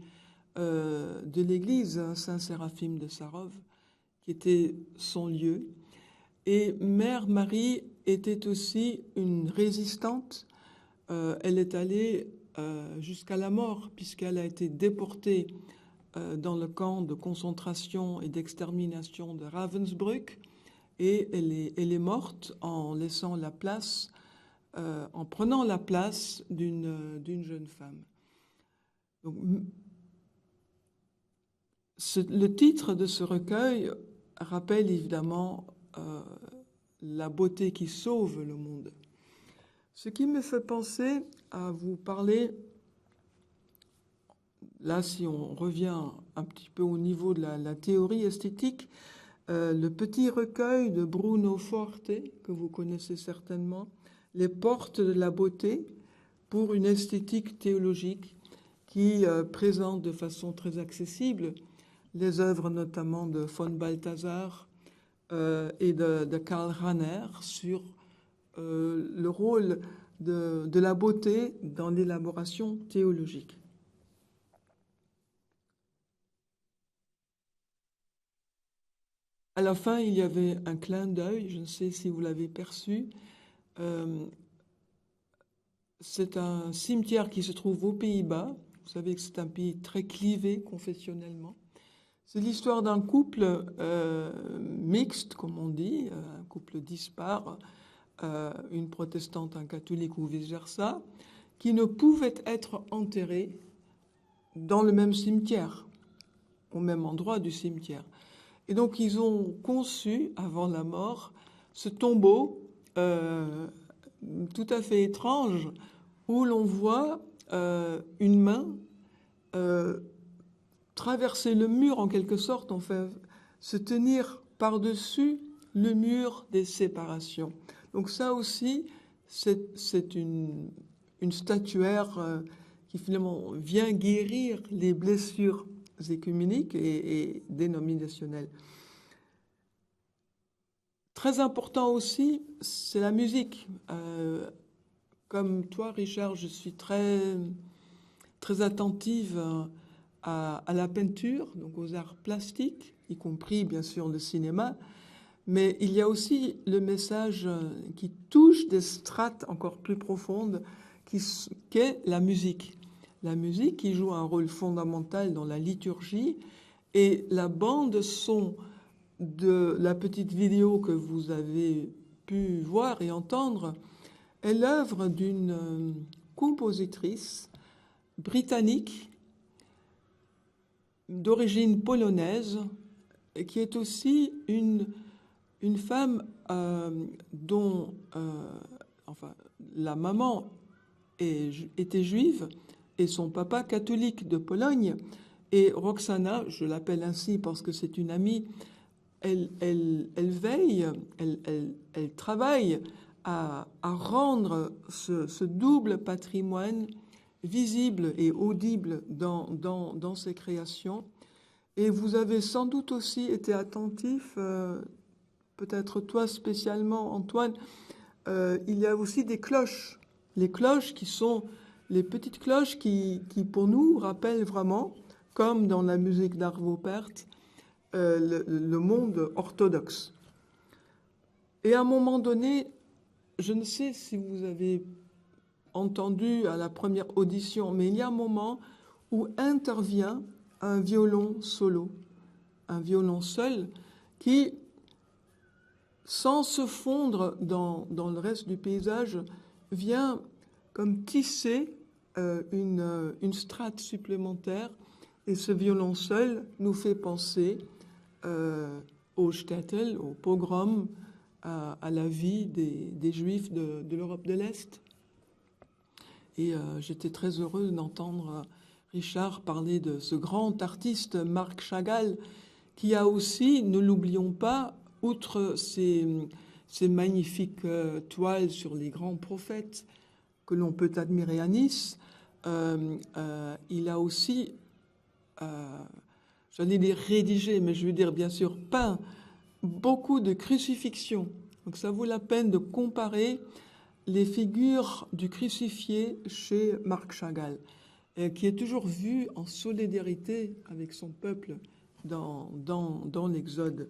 de l'église Saint-Séraphime de Sarov, qui était son lieu. Et Mère Marie était aussi une résistante. Elle est allée jusqu'à la mort, puisqu'elle a été déportée dans le camp de concentration et d'extermination de Ravensbrück, et elle est morte en laissant la place, en prenant la place d'une jeune femme. Donc, le titre de ce recueil rappelle évidemment la beauté qui sauve le monde. Ce qui me fait penser à vous parler, là si on revient un petit peu au niveau de la théorie esthétique, le petit recueil de Bruno Forte, que vous connaissez certainement, Les portes de la beauté pour une esthétique théologique, qui présente de façon très accessible les œuvres notamment de von Balthasar et de Karl Rahner sur le rôle de la beauté dans l'élaboration théologique. À la fin, il y avait un clin d'œil, je ne sais si vous l'avez perçu. C'est un cimetière qui se trouve aux Pays-Bas. Vous savez que c'est un pays très clivé confessionnellement. C'est l'histoire d'un couple mixte, comme on dit, un couple dispar, une protestante, un catholique ou vice-versa, qui ne pouvaient être enterrés dans le même cimetière, au même endroit du cimetière. Et donc ils ont conçu, avant la mort, ce tombeau tout à fait étrange, où l'on voit une main traverser le mur en quelque sorte, enfin, se tenir par-dessus le mur des séparations. Donc ça aussi, c'est une statuaire qui finalement vient guérir les blessures écuméniques et dénominationnelles. Très important aussi, c'est la musique. Comme toi, Richard, je suis très, très attentive à la peinture, donc aux arts plastiques, y compris bien sûr le cinéma, mais il y a aussi le message qui touche des strates encore plus profondes, qu'est la musique. La musique qui joue un rôle fondamental dans la liturgie, et la bande son de la petite vidéo que vous avez pu voir et entendre est l'œuvre d'une compositrice britannique d'origine polonaise, qui est aussi une femme dont enfin, la maman était juive et son papa catholique de Pologne. Et Roxana, je l'appelle ainsi parce que c'est une amie, elle veille, elle travaille à rendre ce double patrimoine visible et audible dans ses créations. Et vous avez sans doute aussi été attentif, peut-être toi spécialement, Antoine, il y a aussi des cloches. Les cloches qui sont les petites cloches qui pour nous, rappellent vraiment, comme dans la musique d'Arvo Pärt, le monde orthodoxe. Et à un moment donné, je ne sais si vous avez entendu à la première audition, mais il y a un moment où intervient un violon solo, un violon seul, qui, sans se fondre dans le reste du paysage, vient comme tisser une strate supplémentaire. Et ce violon seul nous fait penser au shtetl, au pogrom, à la vie des Juifs de l'Europe de l'Est. Et j'étais très heureuse d'entendre Richard parler de ce grand artiste Marc Chagall, qui a aussi, ne l'oublions pas, outre ces magnifiques toiles sur les grands prophètes que l'on peut admirer à Nice, il a aussi, j'allais dire rédigé, mais je veux dire bien sûr peint, beaucoup de crucifixions. Donc ça vaut la peine de comparer les figures du crucifié chez Marc Chagall, qui est toujours vu en solidarité avec son peuple dans l'Exode.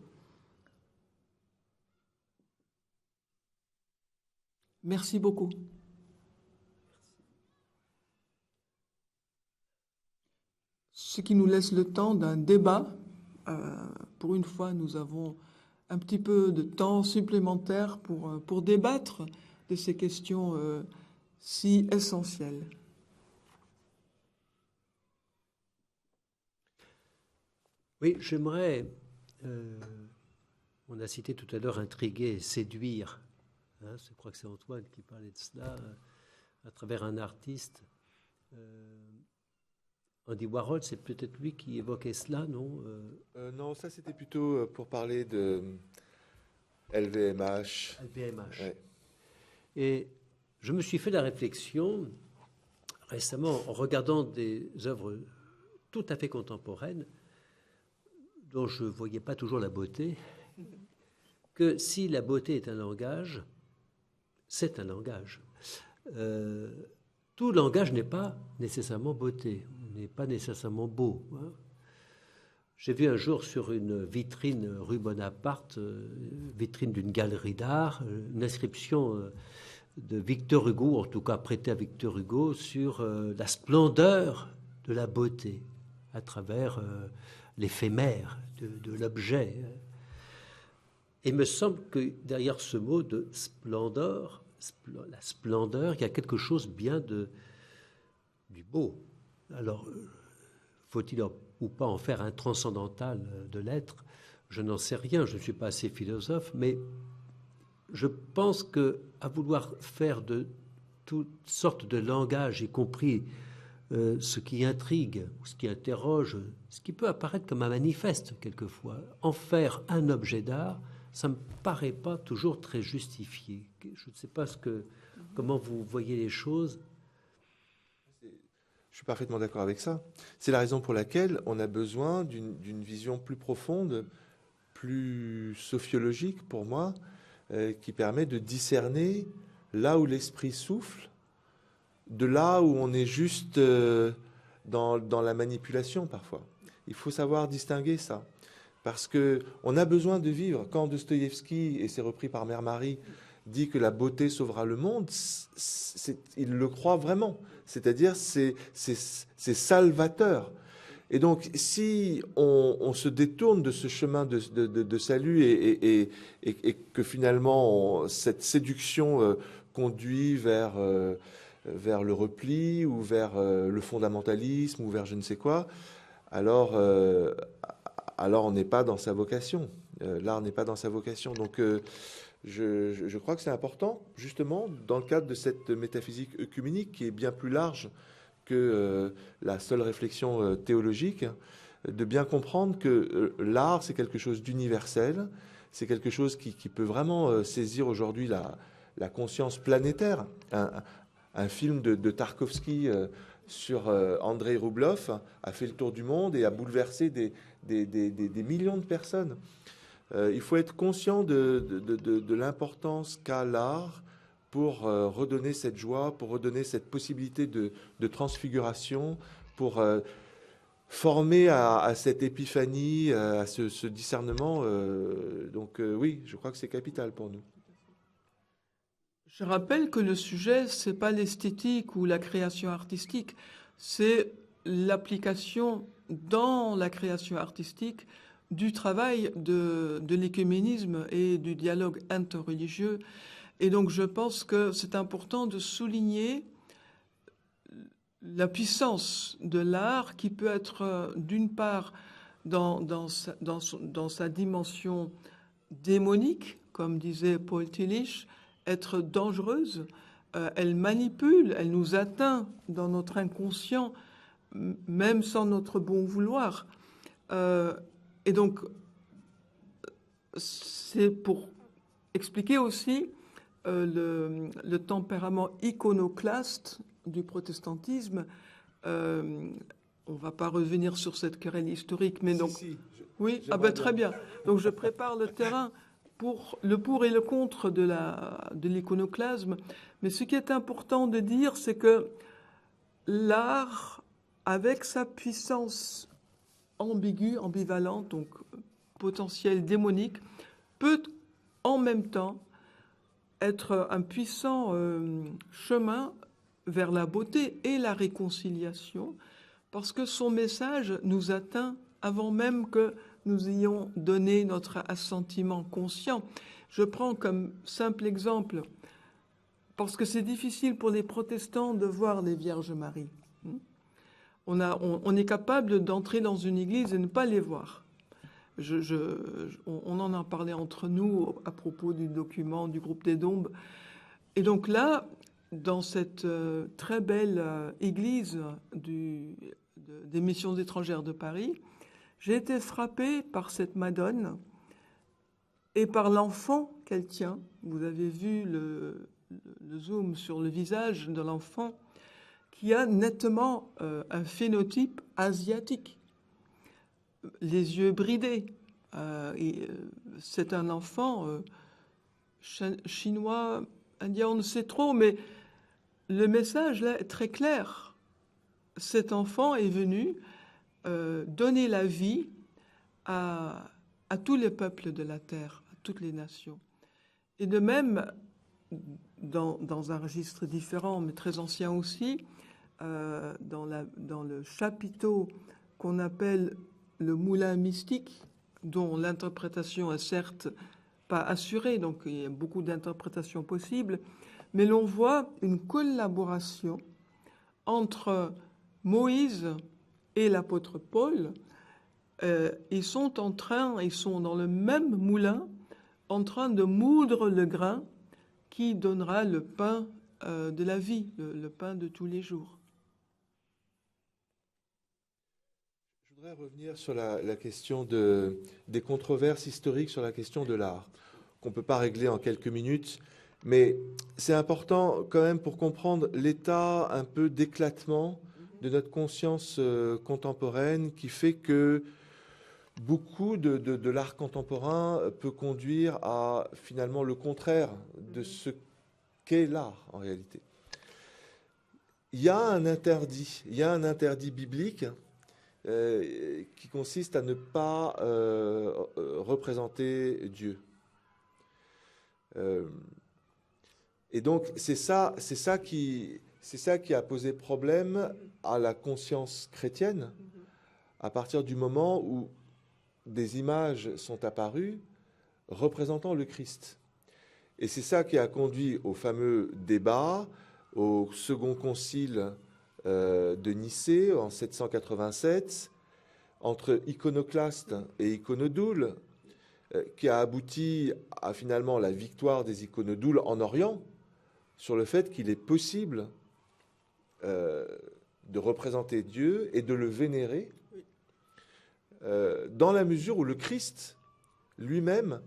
Merci beaucoup. Ce qui nous laisse le temps d'un débat. Pour une fois, nous avons un petit peu de temps supplémentaire pour débattre de ces questions si essentielles. Oui, j'aimerais, on a cité tout à l'heure intriguer, séduire. Hein, je crois que c'est Antoine qui parlait de cela, à travers un artiste. Andy Warhol, c'est peut-être lui qui évoquait cela, non? Non, ça c'était plutôt pour parler de LVMH. LVMH. Ouais. Et je me suis fait la réflexion récemment en regardant des œuvres tout à fait contemporaines dont je ne voyais pas toujours la beauté, que si la beauté est un langage, c'est un langage. Tout langage n'est pas nécessairement beauté, n'est pas nécessairement beau. Hein. J'ai vu un jour sur une vitrine rue Bonaparte, vitrine d'une galerie d'art, une inscription de Victor Hugo, en tout cas prêtée à Victor Hugo, sur la splendeur de la beauté à travers l'éphémère de l'objet. Et il me semble que derrière ce mot de splendeur, la splendeur, il y a quelque chose bien du beau. Alors, faut-il ou pas en faire un transcendantal de l'être? Je n'en sais rien, je ne suis pas assez philosophe, mais je pense qu'à vouloir faire de toutes sortes de langages, y compris ce qui intrigue, ce qui interroge, ce qui peut apparaître comme un manifeste quelquefois, en faire un objet d'art, ça ne me paraît pas toujours très justifié. Je ne sais pas comment vous voyez les choses. Je suis parfaitement d'accord avec ça. C'est la raison pour laquelle on a besoin d'une vision plus profonde, plus sophiologique pour moi, qui permet de discerner là où l'esprit souffle, de là où on est juste dans la manipulation parfois. Il faut savoir distinguer ça. Parce qu'on a besoin de vivre. Quand Dostoïevski, et c'est repris par Mère Marie, dit que la beauté sauvera le monde, il le croit vraiment. C'est-à-dire, c'est salvateur. Et donc, si on se détourne de ce chemin de salut et que finalement, cette séduction conduit vers le repli ou vers le fondamentalisme ou vers je ne sais quoi, alors on n'est pas dans sa vocation. L'art n'est pas dans sa vocation. Donc, je crois que c'est important, justement, dans le cadre de cette métaphysique œcuménique qui est bien plus large que la seule réflexion théologique, de bien comprendre que l'art, c'est quelque chose d'universel, c'est quelque chose qui peut vraiment saisir aujourd'hui la conscience planétaire. Un film de Tarkovsky sur Andrei Rublev a fait le tour du monde et a bouleversé des millions de personnes. Il faut être conscient de l'importance qu'a l'art pour redonner cette joie, pour redonner cette possibilité de transfiguration, pour former à cette épiphanie, à ce discernement. Donc oui, je crois que c'est capital pour nous. Je rappelle que le sujet, c'est pas l'esthétique ou la création artistique, c'est l'application dans la création artistique du travail de l'écuménisme et du dialogue interreligieux. Et donc je pense que c'est important de souligner la puissance de l'art qui peut être d'une part dans sa dimension démonique, comme disait Paul Tillich, être dangereuse. Elle manipule, elle nous atteint dans notre inconscient, même sans notre bon vouloir. Et donc, c'est pour expliquer aussi le tempérament iconoclaste du protestantisme. On ne va pas revenir sur cette querelle historique, mais donc... Oui, très bien. Donc je prépare le terrain pour le pour et le contre de l'iconoclasme. Mais ce qui est important de dire, c'est que l'art, avec sa puissance ambiguë, ambivalente, donc potentiel démonique, peut en même temps être un puissant chemin vers la beauté et la réconciliation, parce que son message nous atteint avant même que nous ayons donné notre assentiment conscient. Je prends comme simple exemple, parce que c'est difficile pour les protestants de voir les Vierges Marie. On est capable d'entrer dans une église et ne pas les voir. On en a parlé entre nous à propos du document du groupe des Dombes. Et donc là, dans cette très belle église des missions étrangères de Paris, j'ai été frappée par cette Madone et par l'enfant qu'elle tient. Vous avez vu le zoom sur le visage de l'enfant qui a nettement un phénotype asiatique, les yeux bridés. C'est un enfant chinois, indien, on ne sait trop, mais le message là est très clair. Cet enfant est venu donner la vie à tous les peuples de la terre, à toutes les nations. Et de même, dans un registre différent, mais très ancien aussi, dans le chapiteau qu'on appelle le moulin mystique, dont l'interprétation est certes pas assurée, donc il y a beaucoup d'interprétations possibles, mais l'on voit une collaboration entre Moïse et l'apôtre Paul. Ils sont dans le même moulin, en train de moudre le grain qui donnera le pain de la vie, le pain de tous les jours. Je voudrais revenir sur la question des controverses historiques sur la question de l'art, qu'on ne peut pas régler en quelques minutes, mais c'est important quand même pour comprendre l'état un peu d'éclatement de notre conscience contemporaine qui fait que beaucoup de l'art contemporain peut conduire à finalement le contraire de ce qu'est l'art en réalité. Il y a un interdit biblique qui consiste à ne pas représenter Dieu. Et donc c'est ça qui a posé problème à la conscience chrétienne à partir du moment où des images sont apparues représentant le Christ. Et c'est ça qui a conduit au fameux débat, au second concile de Nicée en 787, entre iconoclastes et iconodoules, qui a abouti à finalement la victoire des iconodoules en Orient, sur le fait qu'il est possible de représenter Dieu et de le vénérer, dans la mesure où le Christ lui-même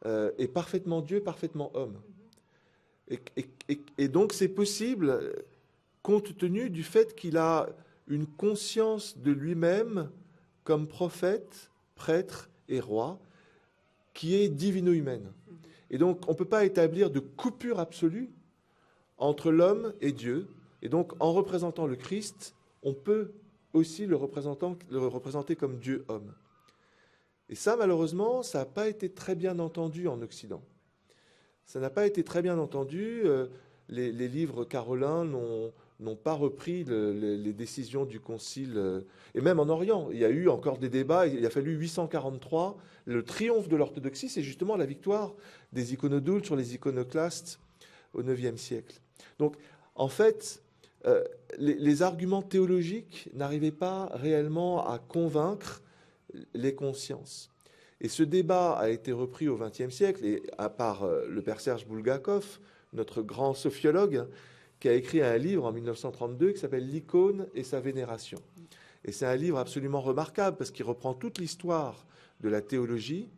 est parfaitement Dieu, parfaitement homme. Et donc c'est possible compte tenu du fait qu'il a une conscience de lui-même comme prophète, prêtre et roi, qui est divino-humaine. Et donc on ne peut pas établir de coupure absolue entre l'homme et Dieu. Et donc en représentant le Christ, on peut aussi le représenter comme Dieu-homme. Et ça, malheureusement, ça n'a pas été très bien entendu en Occident. Ça n'a pas été très bien entendu. Les livres carolins n'ont pas repris les décisions du Concile. Et même en Orient, il y a eu encore des débats. Il a fallu 843. Le triomphe de l'orthodoxie, c'est justement la victoire des iconodoules sur les iconoclastes au IXe siècle. Donc, en fait, les arguments théologiques n'arrivaient pas réellement à convaincre les consciences. Et ce débat a été repris au XXe siècle, et à part le père Serge Bulgakov, notre grand sophiologue, qui a écrit un livre en 1932 qui s'appelle « L'icône et sa vénération ». Et c'est un livre absolument remarquable parce qu'il reprend toute l'histoire de la théologie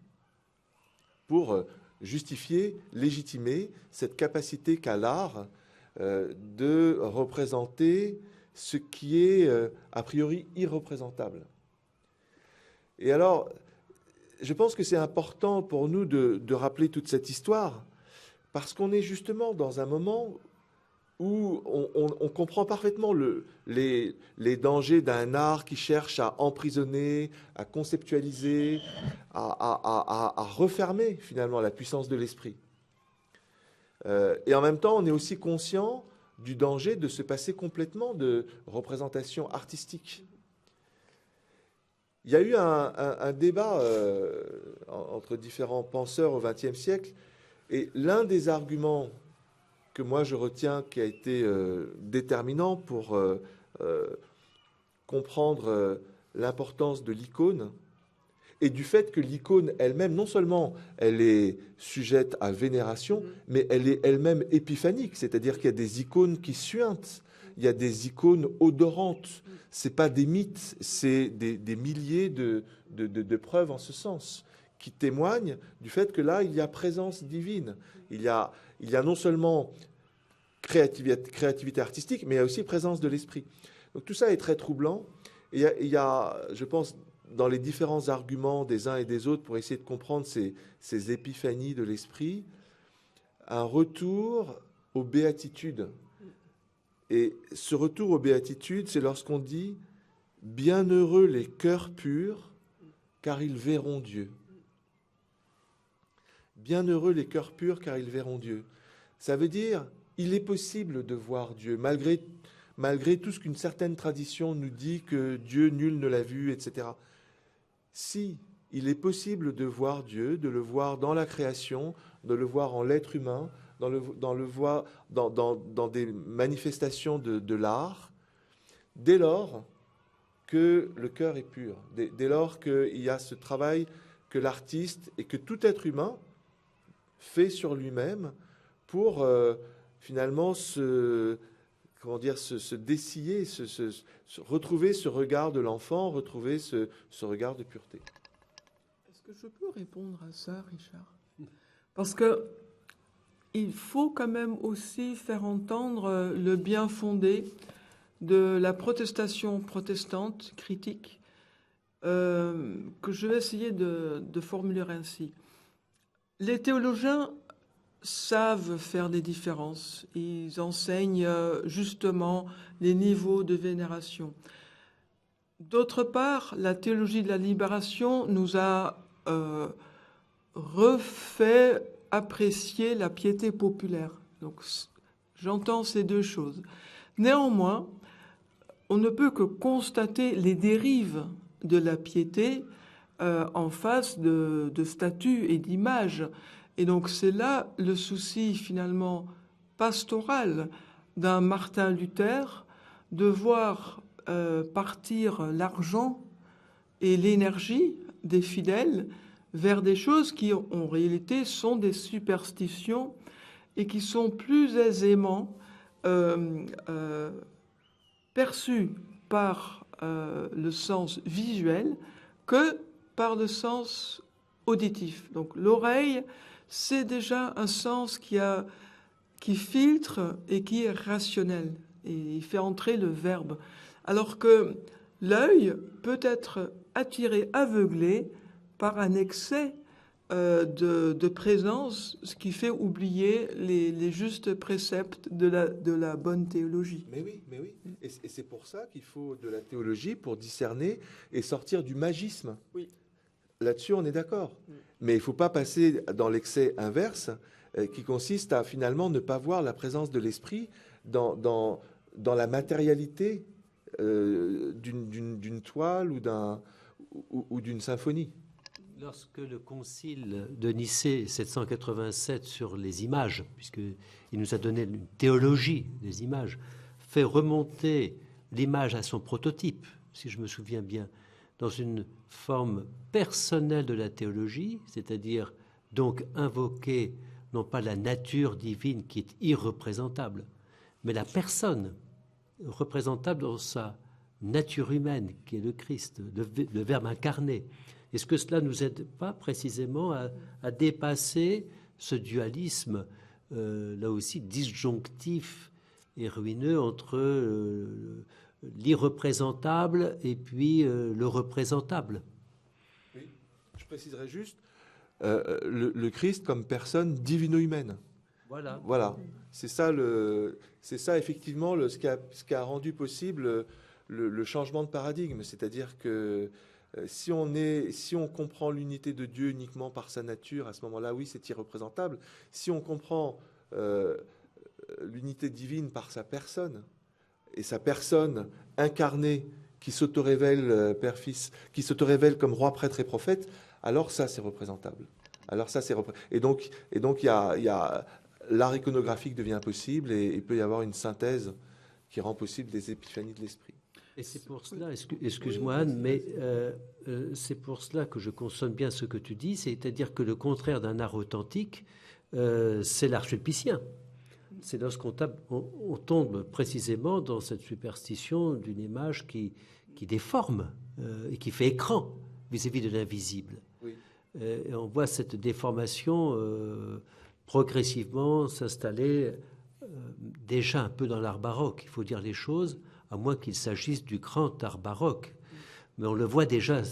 pour justifier, légitimer cette capacité qu'a l'art de représenter ce qui est a priori irreprésentable. Et alors, je pense que c'est important pour nous de rappeler toute cette histoire, parce qu'on est justement dans un moment où on comprend parfaitement les dangers d'un art qui cherche à emprisonner, à conceptualiser, à refermer finalement la puissance de l'esprit. Et en même temps, on est aussi conscient du danger de se passer complètement de représentation artistique. Il y a eu un débat entre différents penseurs au XXe siècle, et l'un des arguments que moi je retiens qui a été déterminant pour comprendre l'importance de l'icône, et du fait que l'icône elle-même, non seulement elle est sujette à vénération, mais elle est elle-même épiphanique, c'est-à-dire qu'il y a des icônes qui suintent, il y a des icônes odorantes. C'est pas des mythes, c'est des milliers de preuves en ce sens, qui témoignent du fait que là, il y a présence divine. Il y a non seulement créativité artistique, mais il y a aussi présence de l'esprit. Donc tout ça est très troublant. Et il y a, je pense, dans les différents arguments des uns et des autres pour essayer de comprendre ces épiphanies de l'esprit, un retour aux béatitudes. Et ce retour aux béatitudes, c'est lorsqu'on dit « Bienheureux les cœurs purs, car ils verront Dieu ». Bienheureux les cœurs purs, car ils verront Dieu. Ça veut dire, il est possible de voir Dieu, malgré tout ce qu'une certaine tradition nous dit que Dieu, nul ne l'a vu, etc. Si, il est possible de voir Dieu, de le voir dans la création, de le voir en l'être humain, dans des manifestations de l'art, dès lors que le cœur est pur, dès lors qu'il y a ce travail que l'artiste et que tout être humain fait sur lui-même pour finalement se dessiller, retrouver ce regard de l'enfant, retrouver ce regard de pureté. Est-ce que je peux répondre à ça, Richard? Parce que il faut quand même aussi faire entendre le bien fondé de la protestation protestante critique que je vais essayer de formuler ainsi. Les théologiens savent faire des différences. Ils enseignent justement les niveaux de vénération. D'autre part, la théologie de la libération nous a refait apprécier la piété populaire. Donc, j'entends ces deux choses. Néanmoins, on ne peut que constater les dérives de la piété en face de statues et d'images. Et donc c'est là le souci finalement pastoral d'un Martin Luther, de voir partir l'argent et l'énergie des fidèles vers des choses qui en réalité sont des superstitions et qui sont plus aisément perçues par le sens visuel que par le sens auditif. Donc l'oreille, c'est déjà un sens qui filtre et qui est rationnel. Et il fait entrer le verbe. Alors que l'œil peut être attiré, aveuglé par un excès de présence, ce qui fait oublier les justes préceptes de la bonne théologie. Mais oui. Et c'est pour ça qu'il faut de la théologie pour discerner et sortir du magisme. Oui. Là-dessus, on est d'accord. Mais il ne faut pas passer dans l'excès inverse qui consiste à finalement ne pas voir la présence de l'esprit dans la matérialité d'une toile ou d'une symphonie. Lorsque le concile de Nicée 787 sur les images, puisqu'il nous a donné une théologie des images, fait remonter l'image à son prototype, si je me souviens bien, dans une forme personnelle de la théologie, c'est-à-dire donc invoquer non pas la nature divine qui est irreprésentable, mais la personne représentable dans sa nature humaine qui est le Christ, le Verbe incarné. Est-ce que cela ne nous aide pas précisément à dépasser ce dualisme, là aussi disjonctif et ruineux entre l'irreprésentable et puis le représentable? Oui, je préciserai juste le Christ comme personne divino-humaine. Voilà. C'est ça effectivement ce qui a rendu possible le changement de paradigme. C'est-à-dire que si on comprend l'unité de Dieu uniquement par sa nature, à ce moment-là, oui, c'est irreprésentable. Si on comprend l'unité divine par sa personne, et sa personne incarnée qui s'autorévèle Père-Fils, qui s'autorévèle comme roi, prêtre et prophète, alors ça, c'est représentable. Et donc, il y a l'art iconographique devient possible et il peut y avoir une synthèse qui rend possible des épiphanies de l'esprit. Et c'est pour cela, excuse-moi Anne, mais c'est pour cela que je consonne bien ce que tu dis, c'est-à-dire que le contraire d'un art authentique, c'est l'art sulpicien. C'est lorsqu'on on tombe précisément dans cette superstition d'une image qui déforme et qui fait écran vis-à-vis de l'invisible. Oui. Et on voit cette déformation progressivement s'installer déjà un peu dans l'art baroque. Il faut dire les choses, à moins qu'il s'agisse du grand art baroque. Mais on le voit déjà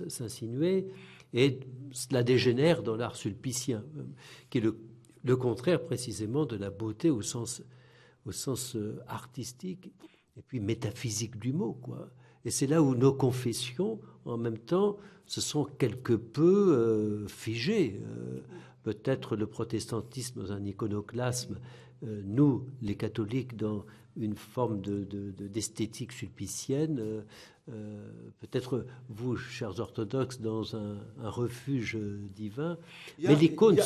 s'insinuer, et cela dégénère dans l'art sulpicien, qui est le contraire précisément de la beauté au sens artistique et puis métaphysique du mot, quoi. Et c'est là où nos confessions, en même temps, se sont quelque peu figées. Peut-être le protestantisme dans un iconoclasme, nous, les catholiques, dans une forme d'esthétique sulpicienne, peut-être vous, chers orthodoxes, dans un refuge divin. Mais l'icône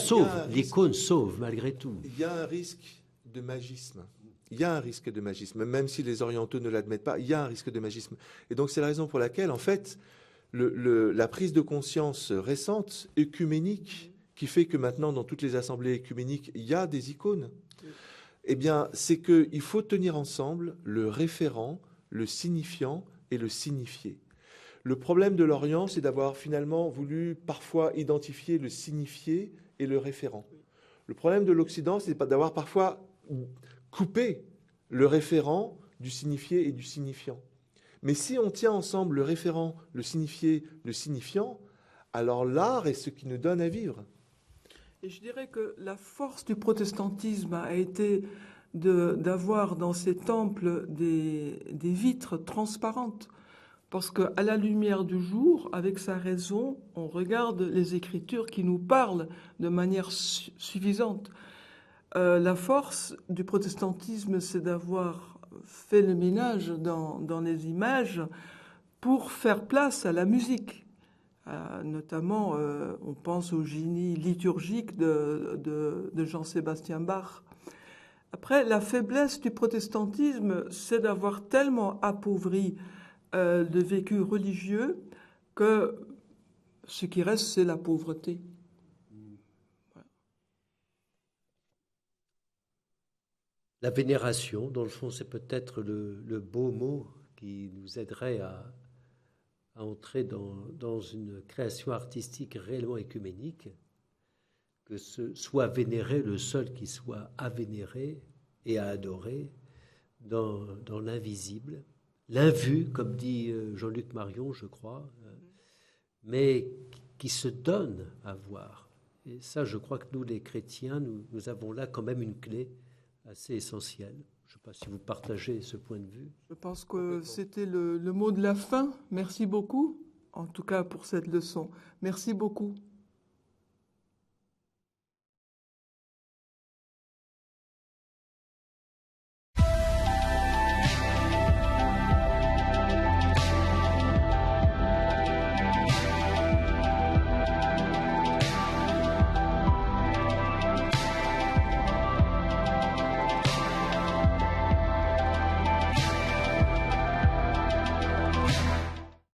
sauve malgré tout. Il y a un risque de magisme. Il y a un risque de magisme, même si les orientaux ne l'admettent pas, il y a un risque de magisme. Et donc c'est la raison pour laquelle, en fait, la prise de conscience récente, œcuménique, qui fait que maintenant, dans toutes les assemblées œcuméniques, il y a des icônes, eh bien, c'est qu'il faut tenir ensemble le référent, le signifiant et le signifié. Le problème de l'Orient, c'est d'avoir finalement voulu parfois identifier le signifié et le référent. Le problème de l'Occident, c'est d'avoir parfois coupé le référent du signifié et du signifiant. Mais si on tient ensemble le référent, le signifié, le signifiant, alors l'art est ce qui nous donne à vivre. Et je dirais que la force du protestantisme a été d'avoir dans ces temples des vitres transparentes. Parce qu'à la lumière du jour, avec sa raison, on regarde les Écritures qui nous parlent de manière suffisante. La force du protestantisme, c'est d'avoir fait le ménage dans les images pour faire place à la musique. Notamment, on pense au génie liturgique de Jean-Sébastien Bach. Après, la faiblesse du protestantisme, c'est d'avoir tellement appauvri le vécu religieux que ce qui reste, c'est la pauvreté. La vénération, dans le fond, c'est peut-être le beau mot qui nous aiderait à entrer dans une création artistique réellement écuménique, que ce soit vénéré le seul qui soit à vénérer et à adorer dans l'invisible, l'invu, comme dit Jean-Luc Marion, je crois, mais qui se donne à voir. Et ça, je crois que nous, les chrétiens, nous avons là quand même une clé assez essentielle. Je ne sais pas si vous partagez ce point de vue. Je pense que c'était le mot de la fin. Merci beaucoup, en tout cas pour cette leçon. Merci beaucoup.